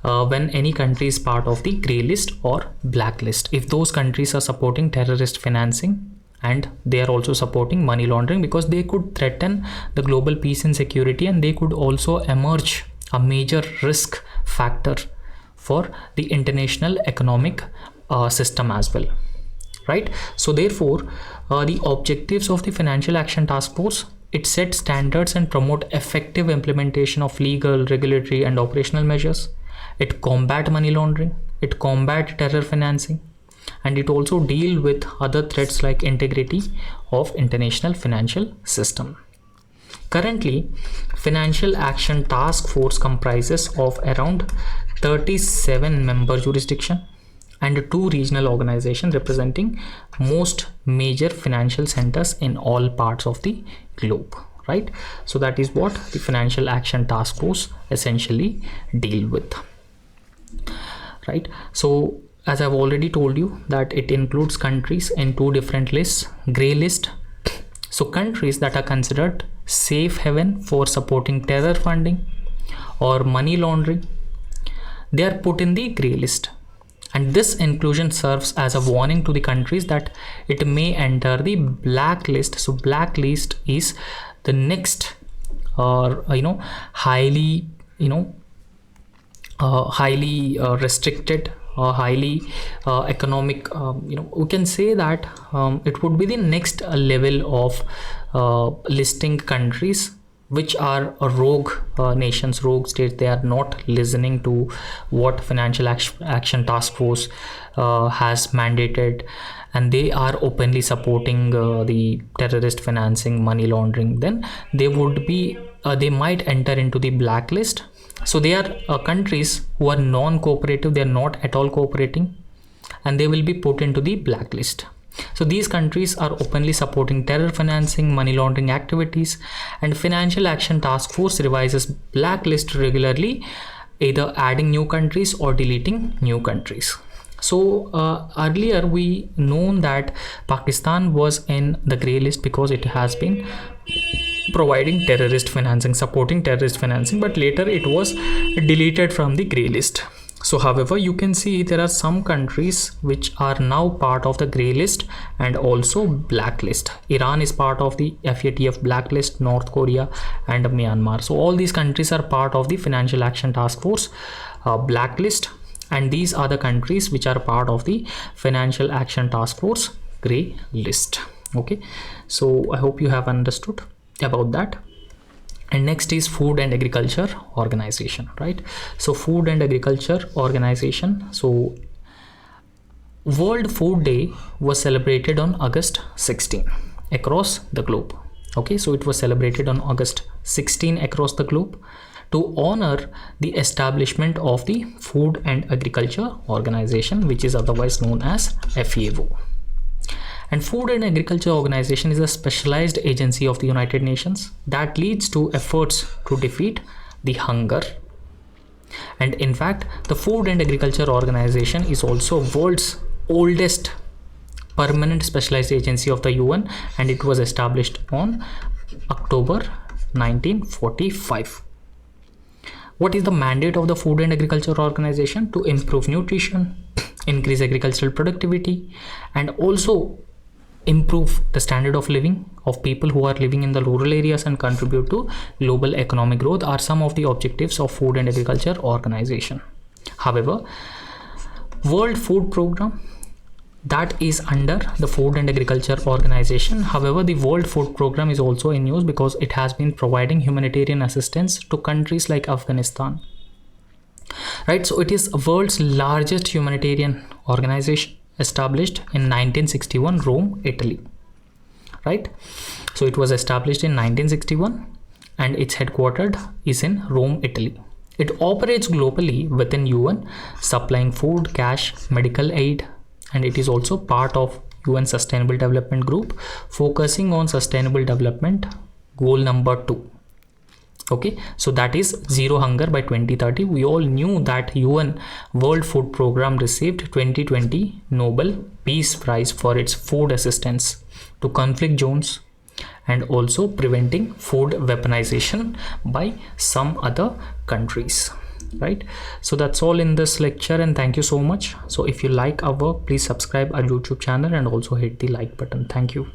when any country is part of the grey list or blacklist. If those countries are supporting terrorist financing and they are also supporting money laundering, because they could threaten the global peace and security, and they could also emerge a major risk factor for the international economic system as well, right? So therefore the objectives of the Financial Action Task Force, it sets standards and promote effective implementation of legal, regulatory and operational measures. It combat money laundering, it combat terror financing, and it also deal with other threats like integrity of international financial system. Currently, Financial Action Task Force comprises of around 37 member jurisdictions and 2 regional organizations representing most major financial centers in all parts of the globe, right? So that is what the Financial Action Task Force essentially deal with, right? So as I've already told you that it includes countries in 2 different lists. Grey list, so countries that are considered safe haven for supporting terror funding or money laundering, they are put in the grey list. And this inclusion serves as a warning to the countries that it may enter the blacklist. So blacklist is the next highly restricted highly economic, we can say that it would be the next level of listing countries which are rogue nations, rogue states. They are not listening to what Financial Action Task Force has mandated, and they are openly supporting the terrorist financing, money laundering. Then they would be they might enter into the blacklist. So they are countries who are non-cooperative, they are not at all cooperating, and they will be put into the blacklist. So these countries are openly supporting terror financing, money laundering activities, and Financial Action Task Force revises blacklist regularly, either adding new countries or deleting new countries. So earlier we known that Pakistan was in the grey list because it has been providing terrorist financing, supporting terrorist financing, but later it was deleted from the grey list. So however, you can see there are some countries which are now part of the grey list and also blacklist. Iran is part of the FATF blacklist, North Korea and Myanmar. So all these countries are part of the Financial Action Task Force blacklist, and these are the countries which are part of the Financial Action Task Force grey list. Okay, so I hope you have understood about that. And next is Food and Agriculture Organization, right? So Food and Agriculture Organization. So World Food Day was celebrated on August 16 across the globe. Okay, so it was celebrated on August 16 across the globe to honor the establishment of the Food and Agriculture Organization, which is otherwise known as FAO. And Food and Agriculture Organization is a specialized agency of the United Nations that leads to efforts to defeat the hunger. And in fact, the Food and Agriculture Organization is also world's oldest permanent specialized agency of the UN, and it was established on October 1945. What is the mandate of the Food and Agriculture Organization? To improve nutrition, increase agricultural productivity, and also improve the standard of living of people who are living in the rural areas and contribute to global economic growth are some of the objectives of Food and Agriculture Organization. However, World Food Program, that is under the Food and Agriculture Organization. However, the World Food Program is also in use because it has been providing humanitarian assistance to countries like Afghanistan, right? So it is the world's largest humanitarian organization, established in 1961, Rome, Italy, right? So it was established in 1961 and its headquartered is in Rome, Italy. It operates globally within UN, supplying food, cash, medical aid, and it is also part of UN Sustainable Development Group, focusing on sustainable development goal number 2. Okay, so that is zero hunger by 2030. We all knew that UN World Food Program received 2020 Nobel Peace Prize for its food assistance to conflict zones and also preventing food weaponization by some other countries, right? So that's all in this lecture, and thank you so much. So if you like our work, please subscribe our YouTube channel and also hit the like button. Thank you.